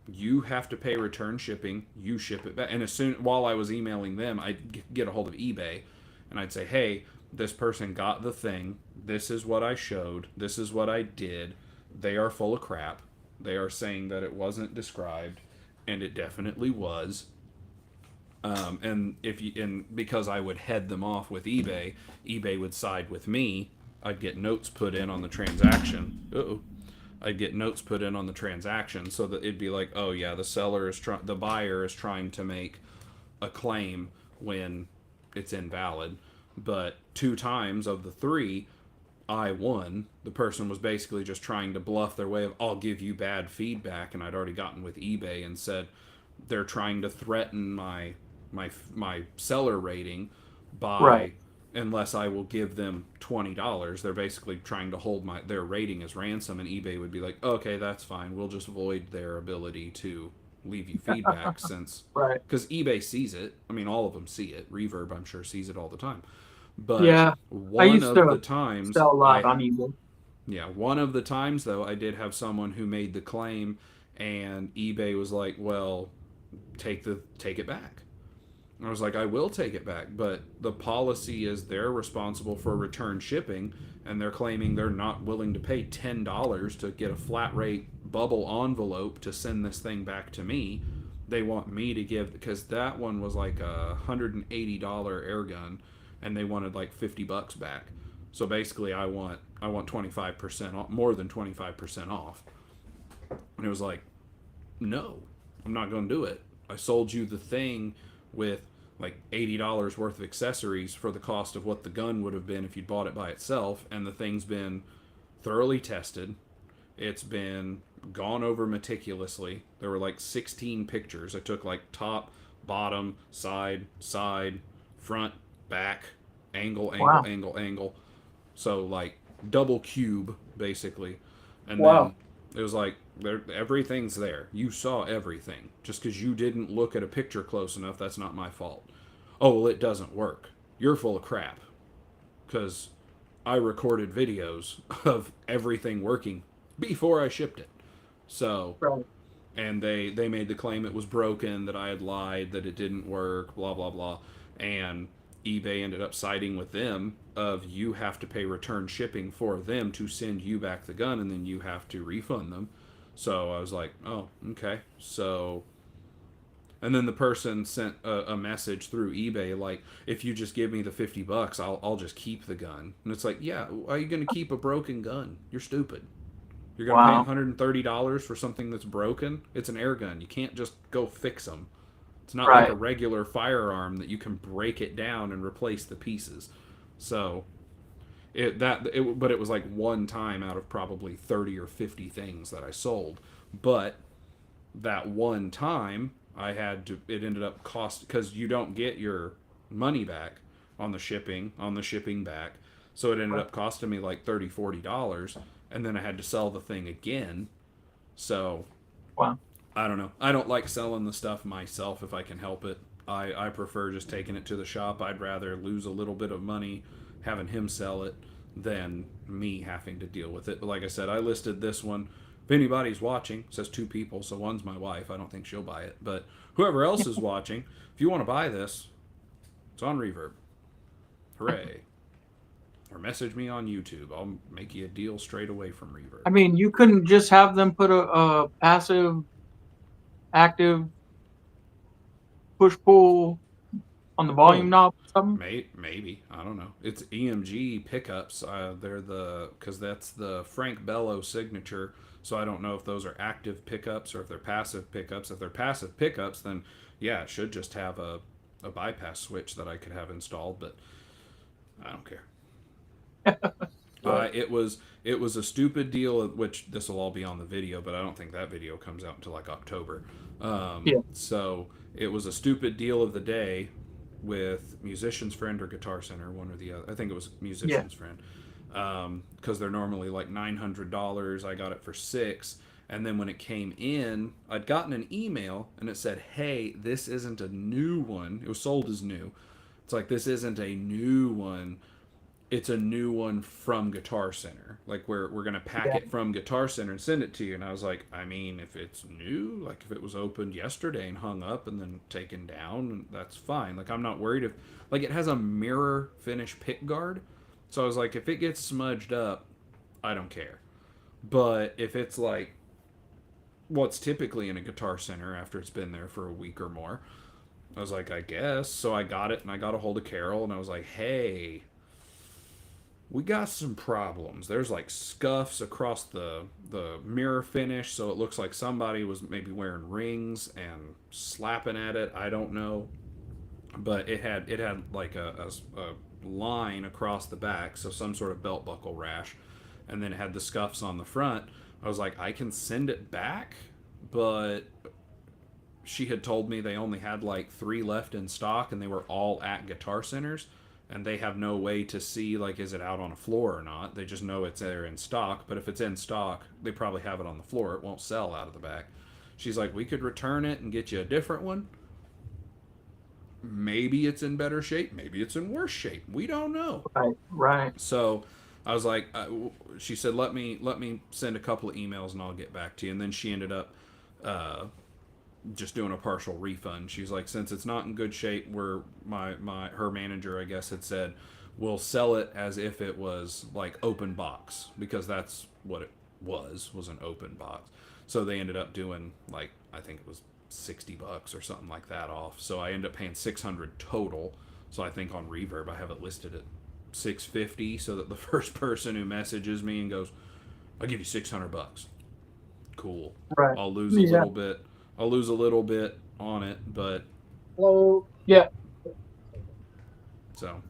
You have to pay return shipping. You ship it back." And as soon while I was emailing them, I'd get a hold of eBay, and I'd say, "Hey, this person got the thing. This is what I showed. This is what I did. They are full of crap. They are saying that it wasn't described, and it definitely was." And if you and because I would head them off with eBay, eBay would side with me. I'd get notes put in on the transaction. Uh-oh. I'd get notes put in on the transaction so that it'd be like, oh yeah, the buyer is trying to make a claim when it's invalid. But 2 times of the three, I won. The person was basically just trying to bluff their way of, I'll give you bad feedback, and I'd already gotten with eBay and said they're trying to threaten my seller rating Right. by, unless I will give them $20. They're basically trying to hold their rating as ransom, and eBay would be like, okay, that's fine. We'll just void their ability to leave you feedback since Right. because eBay sees it. I mean, all of them see it. Reverb, I'm sure, sees it all the time. But Yeah. I one used of the to times sell a lot on eBay. yeah, one of the times though, I did have someone who made the claim, and eBay was like, well, take it back. I was like, I will take it back, but the policy is they're responsible for return shipping, and they're claiming they're not willing to pay $10 to get a flat rate bubble envelope to send this thing back to me. They want me to give, because that one was like $180 air gun, and they wanted like $50 back. So basically, I want 25% off, more than 25% off, and it was like, no, I'm not going to do it. I sold you the thing with like $80 worth of accessories for the cost of what the gun would have been if you'd bought it by itself, and the thing's been thoroughly tested. It's been gone over meticulously. There were like 16 pictures. I took like top, bottom, side, front, back, angle, angle, Wow. angle, angle. So like double cube basically. And Wow. then it was like everything's there. You saw everything. Just because you didn't look at a picture close enough, that's not my fault. Oh, well, it doesn't work. You're full of crap. Because I recorded videos of everything working before I shipped it. So, Right. and they made the claim it was broken, that I had lied, that it didn't work, blah blah blah, and eBay ended up siding with them of, you have to pay return shipping for them to send you back the gun, and then you have to refund them. So I was like, oh, okay. So, and then the person sent a message through eBay like, if you just give me the $50, I'll just keep the gun. And it's like, yeah, why are you going to keep a broken gun? You're stupid. You're going to pay Wow. $130 for something that's broken? It's an air gun. You can't just go fix them. It's not like a Right. regular firearm that you can break it down and replace the pieces. So but it was like one time out of probably 30 or 50 things that I sold. But that one time it ended up cost, because you don't get your money back on the shipping back. So it ended Right. up costing me like $30-$40, and then I had to sell the thing again. So Wow. I don't know. I don't like selling the stuff myself if I can help it. I prefer just taking it to the shop. I'd rather lose a little bit of money having him sell it than me having to deal with it. But like I said, I listed this one. If anybody's watching, it says 2 people, so one's my wife. I don't think she'll buy it. But whoever else is watching, if you want to buy this, it's on Reverb. Hooray. Or message me on YouTube. I'll make you a deal straight away from Reverb. I mean, you couldn't just have them put a passive, active push pull on the volume Oh, knob or something. maybe. I don't know. It's EMG pickups. Because that's the Frank Bello signature. So I don't know if those are active pickups or if they're passive pickups. If they're passive pickups, then yeah, it should just have a bypass switch that I could have installed. But I don't care. Right. It was a stupid deal, which this will all be on the video, but I don't think that video comes out until like October. Yeah. So it was a stupid deal of the day with Musician's Friend or Guitar Center, one or the other. I think it was Yeah. Musician's Friend, because they're normally like $900. I got it for $6. And then when it came in, I'd gotten an email and it said, "Hey, this isn't a new one. It was sold as new. It's like, this isn't a new one. It's a new one from Guitar Center. Like, we're gonna pack Yeah. it from Guitar Center and send it to you." And I was like, I mean, if it's new, like if it was opened yesterday and hung up and then taken down, that's fine. Like, I'm not worried if, like, it has a mirror finish pick guard. So I was like, if it gets smudged up, I don't care. But if it's like what's typically in a Guitar Center after it's been there for a week or more, I was like, I guess. So I got it and I got a hold of Carol and I was like, hey, we got some problems. There's like scuffs across the mirror finish, so it looks like somebody was maybe wearing rings and slapping at it. I don't know, but it had like a line across the back, so some sort of belt buckle rash, and then it had the scuffs on the front. I was like, I can send it back, but she had told me they only had like 3 left in stock, and they were all at Guitar Centers, and they have no way to see, like, is it out on a floor or not. They just know it's there in stock, but if it's in stock, they probably have it on the floor. It won't sell out of the back. She's like, we could return it and get you a different one. Maybe it's in better shape, maybe it's in worse shape, we don't know. Right. Right. So I was like, she said, let me send a couple of emails and I'll get back to you. And then she ended up just doing a partial refund. She's like, since it's not in good shape, where her manager, I guess, had said, we'll sell it as if it was like open box, because that's what it was an open box. So they ended up doing, like, I think it was $60 or something like that off. So I ended up paying $600 total. So I think on Reverb I have it listed at $650, so that the first person who messages me and goes, I'll give you $600. Cool. Right. I'll lose a Yeah. little bit. I'll lose a little bit on it, but Hello. Yeah. so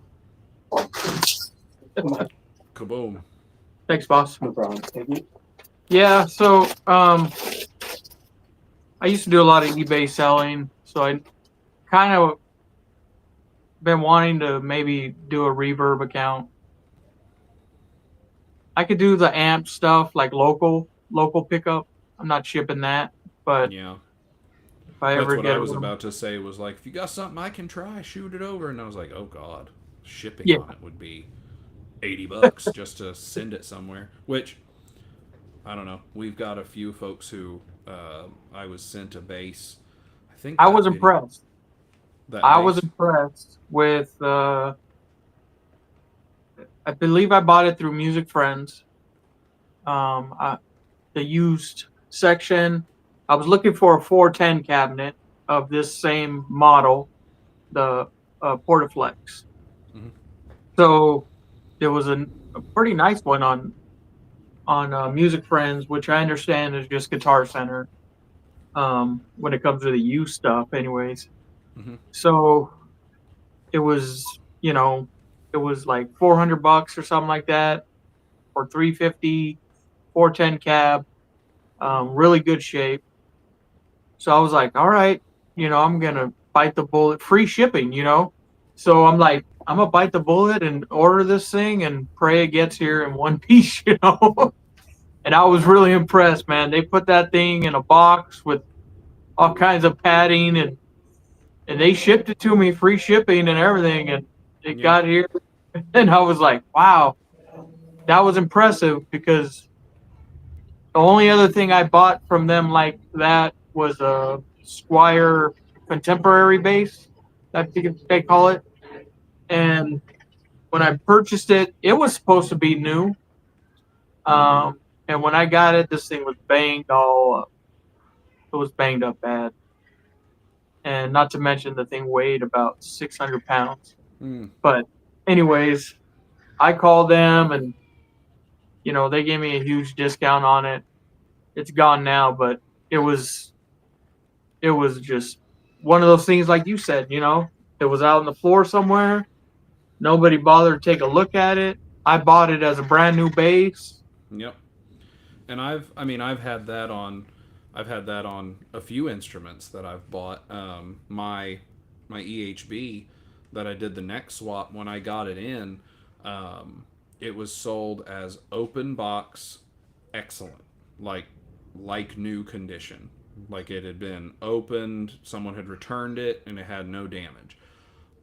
kaboom. Thanks, boss. No problem. Thank you. Yeah. So, I used to do a lot of eBay selling, so I kind of been wanting to maybe do a Reverb account. I could do the amp stuff, like local pickup. I'm not shipping that, but Yeah. if I That's ever what get I was one, about to say, was like, if you got something I can try, shoot it over. And I was like, oh God, shipping Yeah. on it would be $80 just to send it somewhere. Which, I don't know. We've got a few folks who I was sent a bass. I think I that was video- impressed. That I was bass? impressed with. I believe I bought it through Music Friends. The used section. I was looking for a 410 cabinet of this same model, the Portaflex. Mhm. So there was a pretty nice one on Music Friends, which I understand is just Guitar Center when it comes to the used stuff, anyways. Hmm. So it was, it was like $400 or something like that, or 350, 410 cab, really good shape. So I was like, all right, I'm gonna bite the bullet, free shipping. So I'm like, I'm gonna bite the bullet and order this thing and pray it gets here in one piece. And I was really impressed, man. They put that thing in a box with all kinds of padding and they shipped it to me, free shipping and everything, and it Yeah. got here. And I was like, wow, that was impressive because the only other thing I bought from them like that was a Squire contemporary bass, I think they call it. And when I purchased it, it was supposed to be new. And when I got it, this thing was banged all up. It was banged up bad. And not to mention the thing weighed about 600 pounds. Mm. But anyways, I called them and they gave me a huge discount on it. It's gone now, but it was it was just one of those things like you said. It was out on the floor somewhere. Nobody bothered to take a look at it. I bought it as a brand new bass. Yep. And I've had that on a few instruments that I've bought. My EHB that I did the neck swap when I got it in, um, it was sold as open box, excellent, like new condition, like it had been opened, someone had returned it, and it had no damage.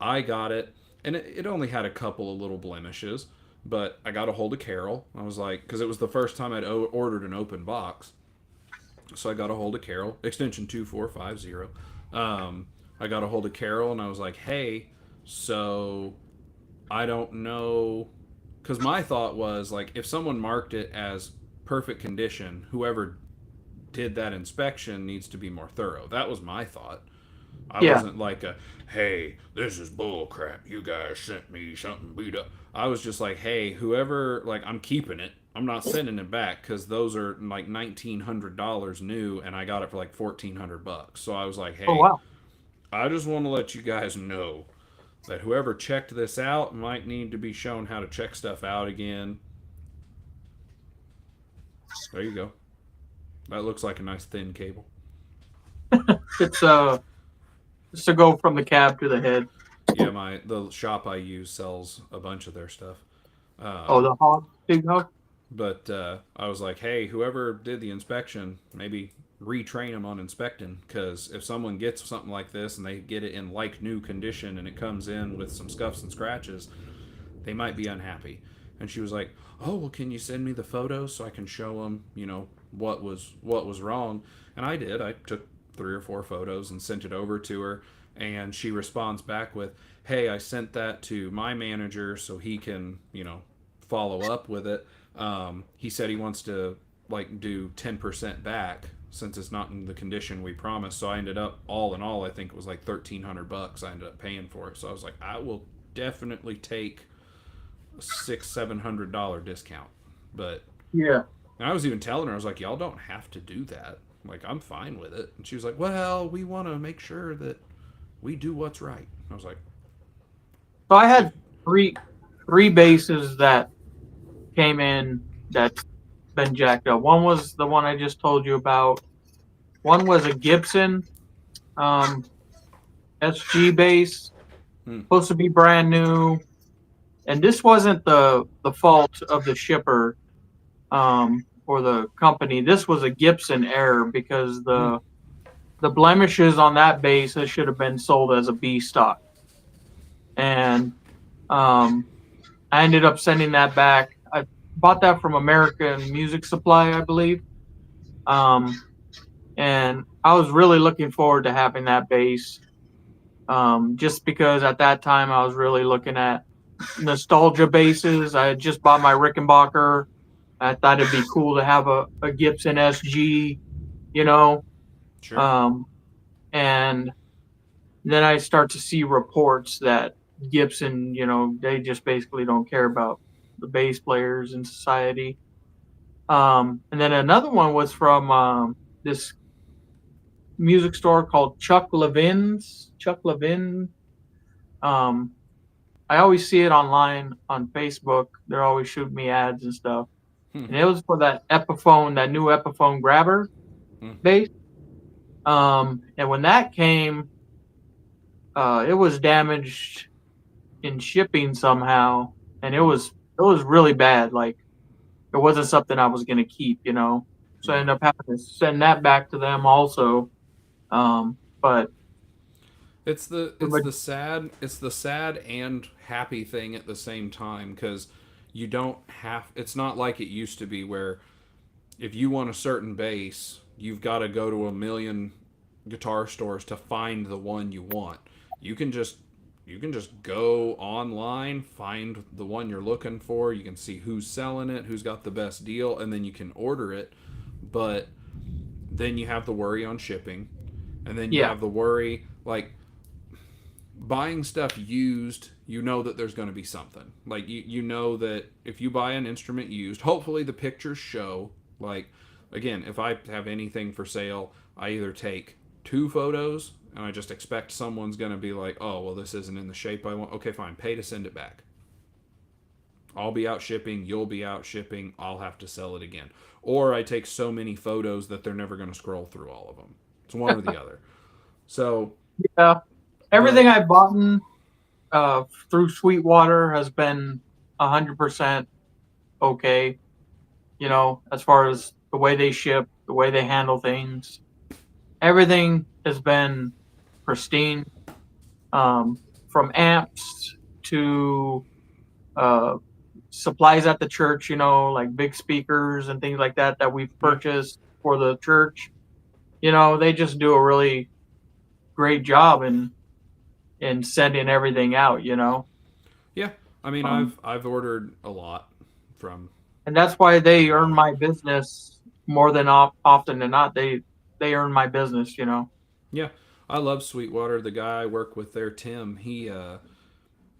I got it, and it only had a couple of little blemishes, but I got a hold of Carol. I was like, because it was the first time I'd ordered an open box. So I got a hold of Carol, extension 2450. I got a hold of Carol and I was like, hey, so I don't know. Because my thought was, like, if someone marked it as perfect condition, whoever did that inspection needs to be more thorough. That was my thought. I Yeah. wasn't like a, hey, this is bull crap. You guys sent me something beat up. I was just like, hey, whoever, like, I'm keeping it. I'm not sending it back because those are like $1,900 new, and I got it for like $1,400. So I was like, Oh hey, wow. I just want to let you guys know that whoever checked this out might need to be shown how to check stuff out again. There you go. That looks like a nice thin cable. It's just to go from the cab to the head. Yeah, the shop I use sells a bunch of their stuff. Oh, Um, the hog, big hog. But I was like, hey, whoever did the inspection, maybe retrain them on inspecting. Because if someone gets something like this and they get it in like new condition and it comes in with some scuffs and scratches, they might be unhappy. And she was like, oh, well, can you send me the photos so I can show them, what was wrong? And I did. I took 3 or 4 photos and sent it over to her. And she responds back with, hey, I sent that to my manager so he can, follow up with it. He said he wants to like do 10% back since it's not in the condition we promised. So I ended up, all in all, I think it was like $1,300. I ended up paying for it. So I was like, I will definitely take a $600-700 discount. But Yeah. and I was even telling her, I was like, y'all don't have to do that. Like, I'm fine with it. And she was like, well, we want to make sure that we do what's right. I was like, So I if had three bases that came in that's been jacked up. One was the one I just told you about. One was a Gibson um, SG base, hmm, supposed to be brand new, and this wasn't the fault of the shipper or the company. This was a Gibson error because hmm, the blemishes on that base that should have been sold as a B stock, and um, I ended up sending that back. I bought that from American Music Supply, I believe. Um, and I was really looking forward to having that bass, just because at that time I was really looking at nostalgia basses. I had just bought my Rickenbacker. I thought it'd be cool to have a Gibson SG, you know. sure. Um, and then I start to see reports that Gibson, they just basically don't care about the bass players in society. And then another one was from this. music store called Chuck Levin's. Chuck Levin. Um, I always see it online on Facebook. They're always shooting me ads and stuff. Hmm. And it was for that Epiphone, that new Epiphone grabber Hmm. bass. And when that came, it was damaged in shipping somehow, and it was really bad. Like it wasn't something I was gonna keep, you know. So I Yeah. ended up having to send that back to them also. But It's the sad and happy thing at the same time, because you don't have, it's not like it used to be where if you want a certain bass, you've got to go to a million guitar stores to find the one you want. You can just go online, find the one you're looking for. You can see who's selling it, who's got the best deal, and then you can order it. But then you have the worry on shipping, and then you yeah, have the worry like buying stuff used. You know that there's going to be something, like you know that if you buy an instrument used, hopefully the pictures show. Like, again, if I have anything for sale, I either take 2 photos and I just expect someone's going to be like, oh well, this isn't in the shape I want. Okay, fine, pay to send it back. I'll be out shipping, you'll be out shipping, I'll have to sell it again. Or I take so many photos that they're never going to scroll through all of them. It's one or the other. So, yeah. Everything but I've bought through Sweetwater has been 100% okay. You know, as far as the way they ship, the way they handle things, everything has been pristine. Um, from amps to uh, supplies at the church, you know, like big speakers and things like that that we've yeah, purchased for the church. You know, they just do a really great job in sending everything out. You know, yeah. I mean, um, I've ordered a lot from and that's why they earn Sweetwater. my business more than often than not. They earn my business. You know. Yeah, I love Sweetwater. The guy I work with there, Tim,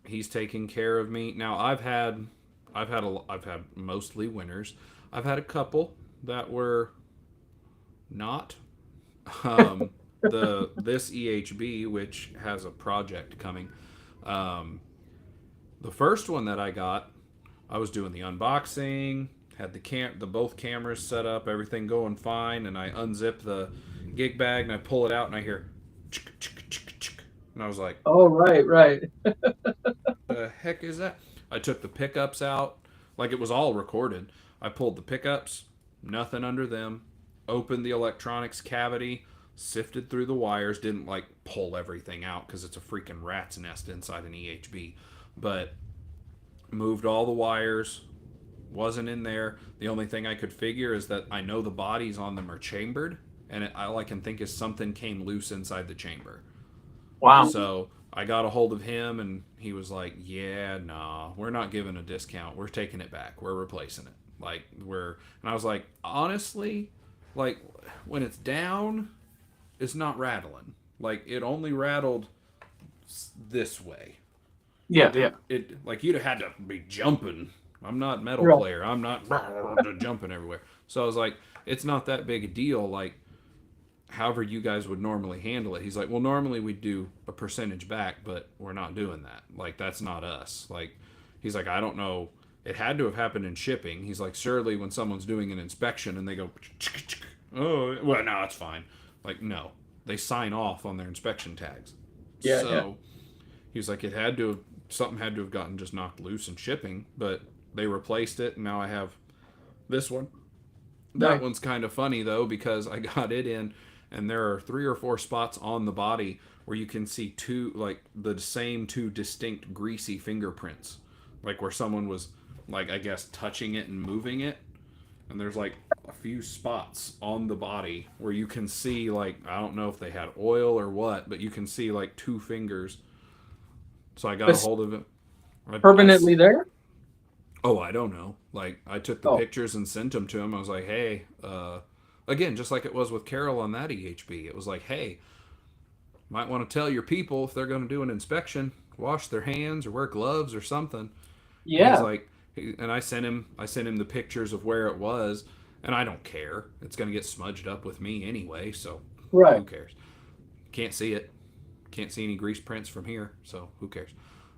he's taking care of me. Now I've had mostly winners. I've had a couple that were not. The this EHB, which has a project coming. Um, the first one that I got, I was doing the unboxing, had the both cameras set up, everything going fine, and I unzip the gig bag and I pull it out and I hear, chick, chick, chick, chick. And I was like, Oh, right, right. the heck is that? I took the pickups out, like it was all recorded. I pulled the pickups, nothing under them, opened the electronics cavity, sifted through the wires, didn't like pull everything out because it's a freaking rat's nest inside an EHB, but moved all the wires, wasn't in there. The only thing I could figure is that I know the bodies on them are chambered, and all I can think is something came loose inside the chamber. Wow. So I got a hold of him, and he was like, "Yeah, nah, we're not giving a discount. We're taking it back. We're replacing it. Like we're." And I was like, honestly, like when it's down, it's not rattling. Like it only rattled this way. It Yeah, yeah. didn't. It like you'd have had to be jumping. I'm not a metal Right. player. I'm not jumping everywhere. So I was like, it's not that big a deal. Like however you guys would normally handle it. He's like, well, normally we do a percentage back, but we're not doing that. Like, that's not us. Like, he's like, I don't know. It had to have happened in shipping. He's like, surely when someone's doing an inspection and they go, oh, well, no, it's fine. Like, no, they sign off on their inspection tags. Yeah, yeah. So he was like, something had to have gotten just knocked loose in shipping, but they replaced it. And now I have this one. That Nice. one's kind of funny though, because I got it in and there are 3 or 4 spots on the body where you can see the same 2 distinct greasy fingerprints, like where someone was, like, I guess touching it and moving it, and there's like a few spots on the body where you can see, like, I don't know if they had oil or what, but you can see like 2 fingers. So I got a It's hold of it. permanently there? Oh, I don't know. Like, I took the Oh, pictures and sent them to him. I was like, hey, again, just like it was with Carol on that EHB, it was like, hey, might want to tell your people if they're going to do an inspection, wash their hands or wear gloves or something. And he's yeah. like, and I sent him the pictures of where it was, and I don't care. It's going to get smudged up with me anyway, so Right. Who cares? Can't see it. Can't see any grease prints from here, so who cares?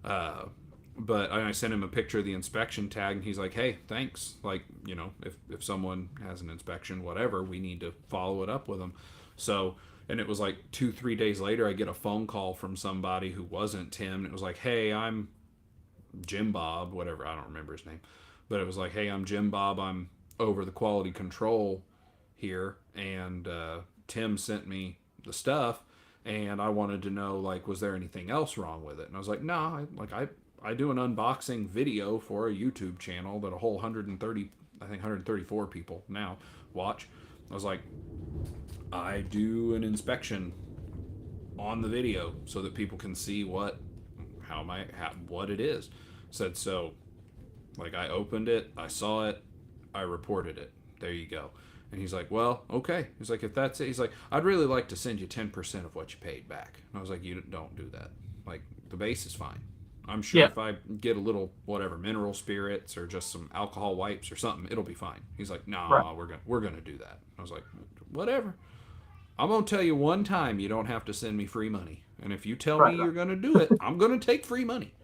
Uh, but I sent him a picture of the inspection tag, and he's like, "Hey, thanks. Like, if someone has an inspection, whatever, we need to follow it up with them." So, and it was like 2, 3 days later, I get a phone call from somebody who wasn't Tim. And it was like, "Hey, I'm Jim Bob, whatever. I don't remember his name, but it was like, "Hey, I'm Jim Bob. I'm over the quality control here, and Tim sent me the stuff, and I wanted to know, like, was there anything else wrong with it?" And I was like, "No, I do an unboxing video for a YouTube channel that a whole 130, I think 134 people now watch." I was like, "I do an inspection on the video so that people can see what it is." Said, so, like, I opened it, I saw it, I reported it. There you go. And he's like, "Well, okay." He's like, "If that's it," he's like, "I'd really like to send you 10% of what you paid back." And I was like, "You don't do that. Like, the base is fine. I'm sure Yeah. if I get a little whatever mineral spirits or just some alcohol wipes or something, it'll be fine." He's like, "No, Right. we're gonna do that." I was like, "Whatever. I'm gonna tell you one time you don't have to send me free money, and if you tell Right. me you're gonna do it, I'm gonna take free money."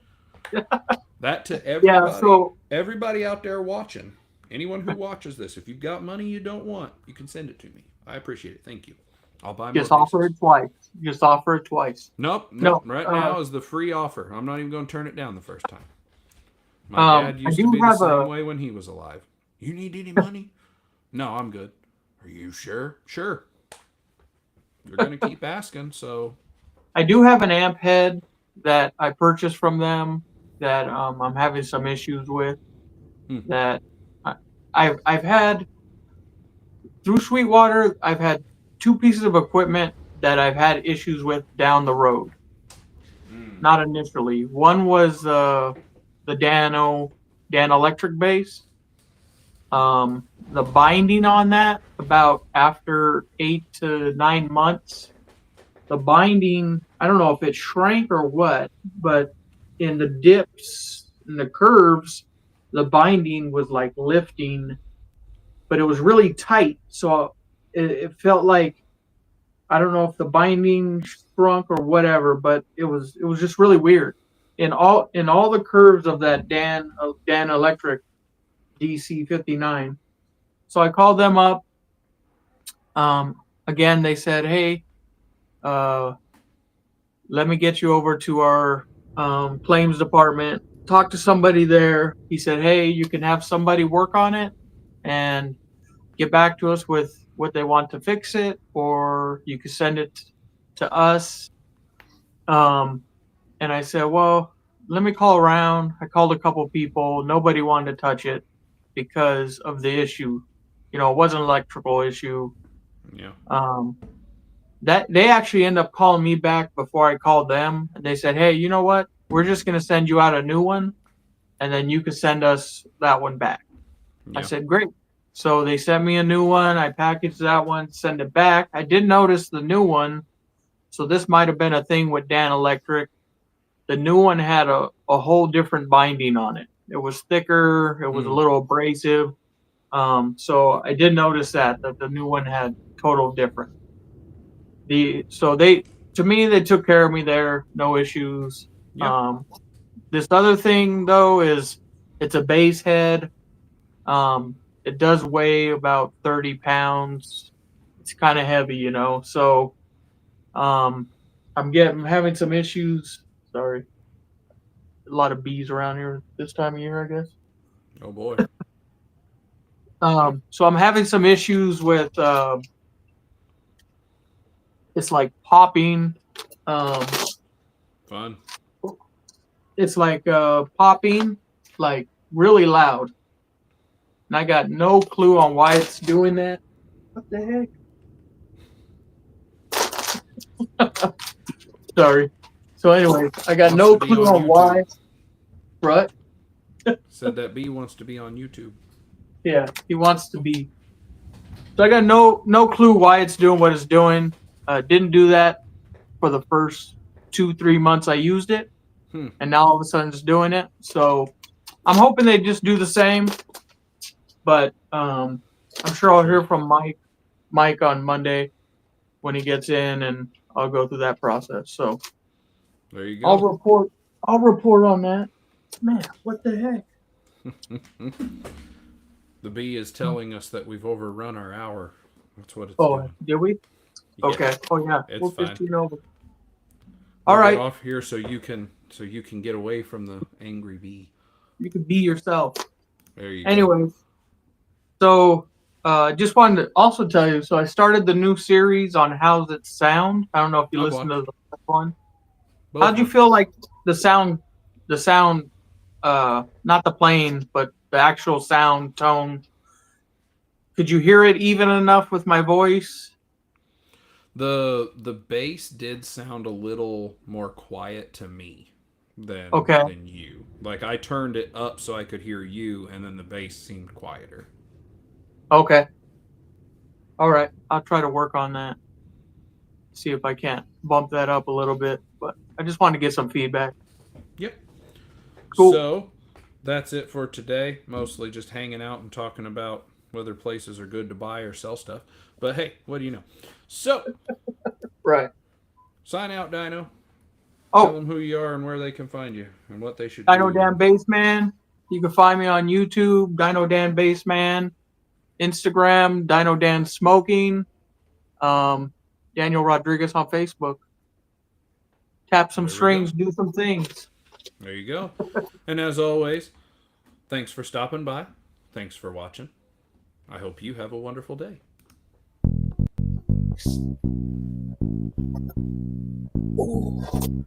That to Yeah. everybody, everybody out there watching, anyone who watches this, if you've got money you don't want, you can send it to me. I appreciate it. Thank you. I'll buy more Just offer bases. it twice. Just offer it twice. Nope, nope. No. Right now is the free offer. I'm not even going to turn it down the first time. My dad I used to do be the have same a. way when he was alive. "You need any money?" "No, I'm good." "Are you sure?" "Sure." You're going to keep asking, so. I do have an amp head that I purchased from them that I'm having some issues with. Hmm. That I, I've had through Sweetwater. I've had two pieces of equipment that I've had issues with down the road. Not initially. One was the Dan Electric bass. The binding on that, about after 8 to 9 months, the binding, I don't know if it shrank or what, but in the dips and the curves, the binding was like lifting, but it was really tight. So it felt like, I don't know if the binding shrunk or whatever, but it was just really weird. In all the curves of that Dan Electric DC 59. So I called them up. Again, they said, "Hey, uh, let me get you over to our claims department." Talk to somebody there. He said, "Hey, you can have somebody work on it and get back to us with what they want to fix it, or you can send it to us." Um, and I said, "Well, let me call around." I called a couple people. Nobody wanted to touch it because of the issue. It wasn't an electrical issue. Yeah. Um, that they actually end up calling me back before I called them, and they said, "Hey, you know what? We're just gonna send you out a new one, and then you can send us that one back." I Yeah. said, "Great." So they sent me a new one. I packaged that one, send it back. I did notice the new one, so this might have been a thing with Dan Electric. The new one had a whole different binding on it. It was thicker. It was a little abrasive. So I did notice that the new one had total different. To me, they took care of me there, no issues. Yeah. This other thing though is it's a base head. It does weigh about 30 pounds. It's kind of heavy. So I'm having some issues. Sorry, a lot of bees around here this time of year, I guess. Oh boy. So I'm having some issues with it's like popping. Um, Fun. it's like popping, like really loud. And I got no clue on why it's doing that. What the heck? Sorry. So anyway, I got Wants no to be clue on on why. YouTube. Right? Said that bee wants to be on YouTube. Yeah, he wants to be. So I got no clue why it's doing what it's doing. Didn't do that for the first 2, 3 months I used it, and now all of a sudden it's doing it. So I'm hoping they just do the same. But I'm sure I'll hear from Mike on Monday. when he gets in, and I'll go through that process. So There you I'll go. report. I'll report on that. Man, what the heck? The bee is telling us that we've overrun our hour. That's what it's Oh, doing. did we? Yeah, Okay. Oh yeah. it's We're fine. 15 over. We'll All get right. off here so you can get away from the angry bee. You can be yourself. There you go. Anyways, so just wanted to also tell you. So I started the new series on how's it sound. I don't know if you I've listened to watched the first one. both How'd of you them. feel like the sound, not the plane, but the actual sound tone? Could you hear it even enough with my voice? The bass did sound a little more quiet to me Okay. than you. Like I turned it up so I could hear you, and then the bass seemed quieter. Okay. All right. I'll try to work on that. See if I can't bump that up a little bit. But I just wanted to get some feedback. Yep. Cool. So that's it for today. Mostly just hanging out and talking about whether places are good to buy or sell stuff. But hey, what do you know? So Right. sign out, Dyno. Tell Oh, them who you are and where they can find you and what they should Dino do. Dan Bassman. You can find me on YouTube, Dino Dan Bassman. Instagram, Dino Dan Smoking. Daniel Rodriguez on Facebook. Tap some There we go. strings, do some things. There you go. And as always, thanks for stopping by. Thanks for watching. I hope you have a wonderful day. Ooh.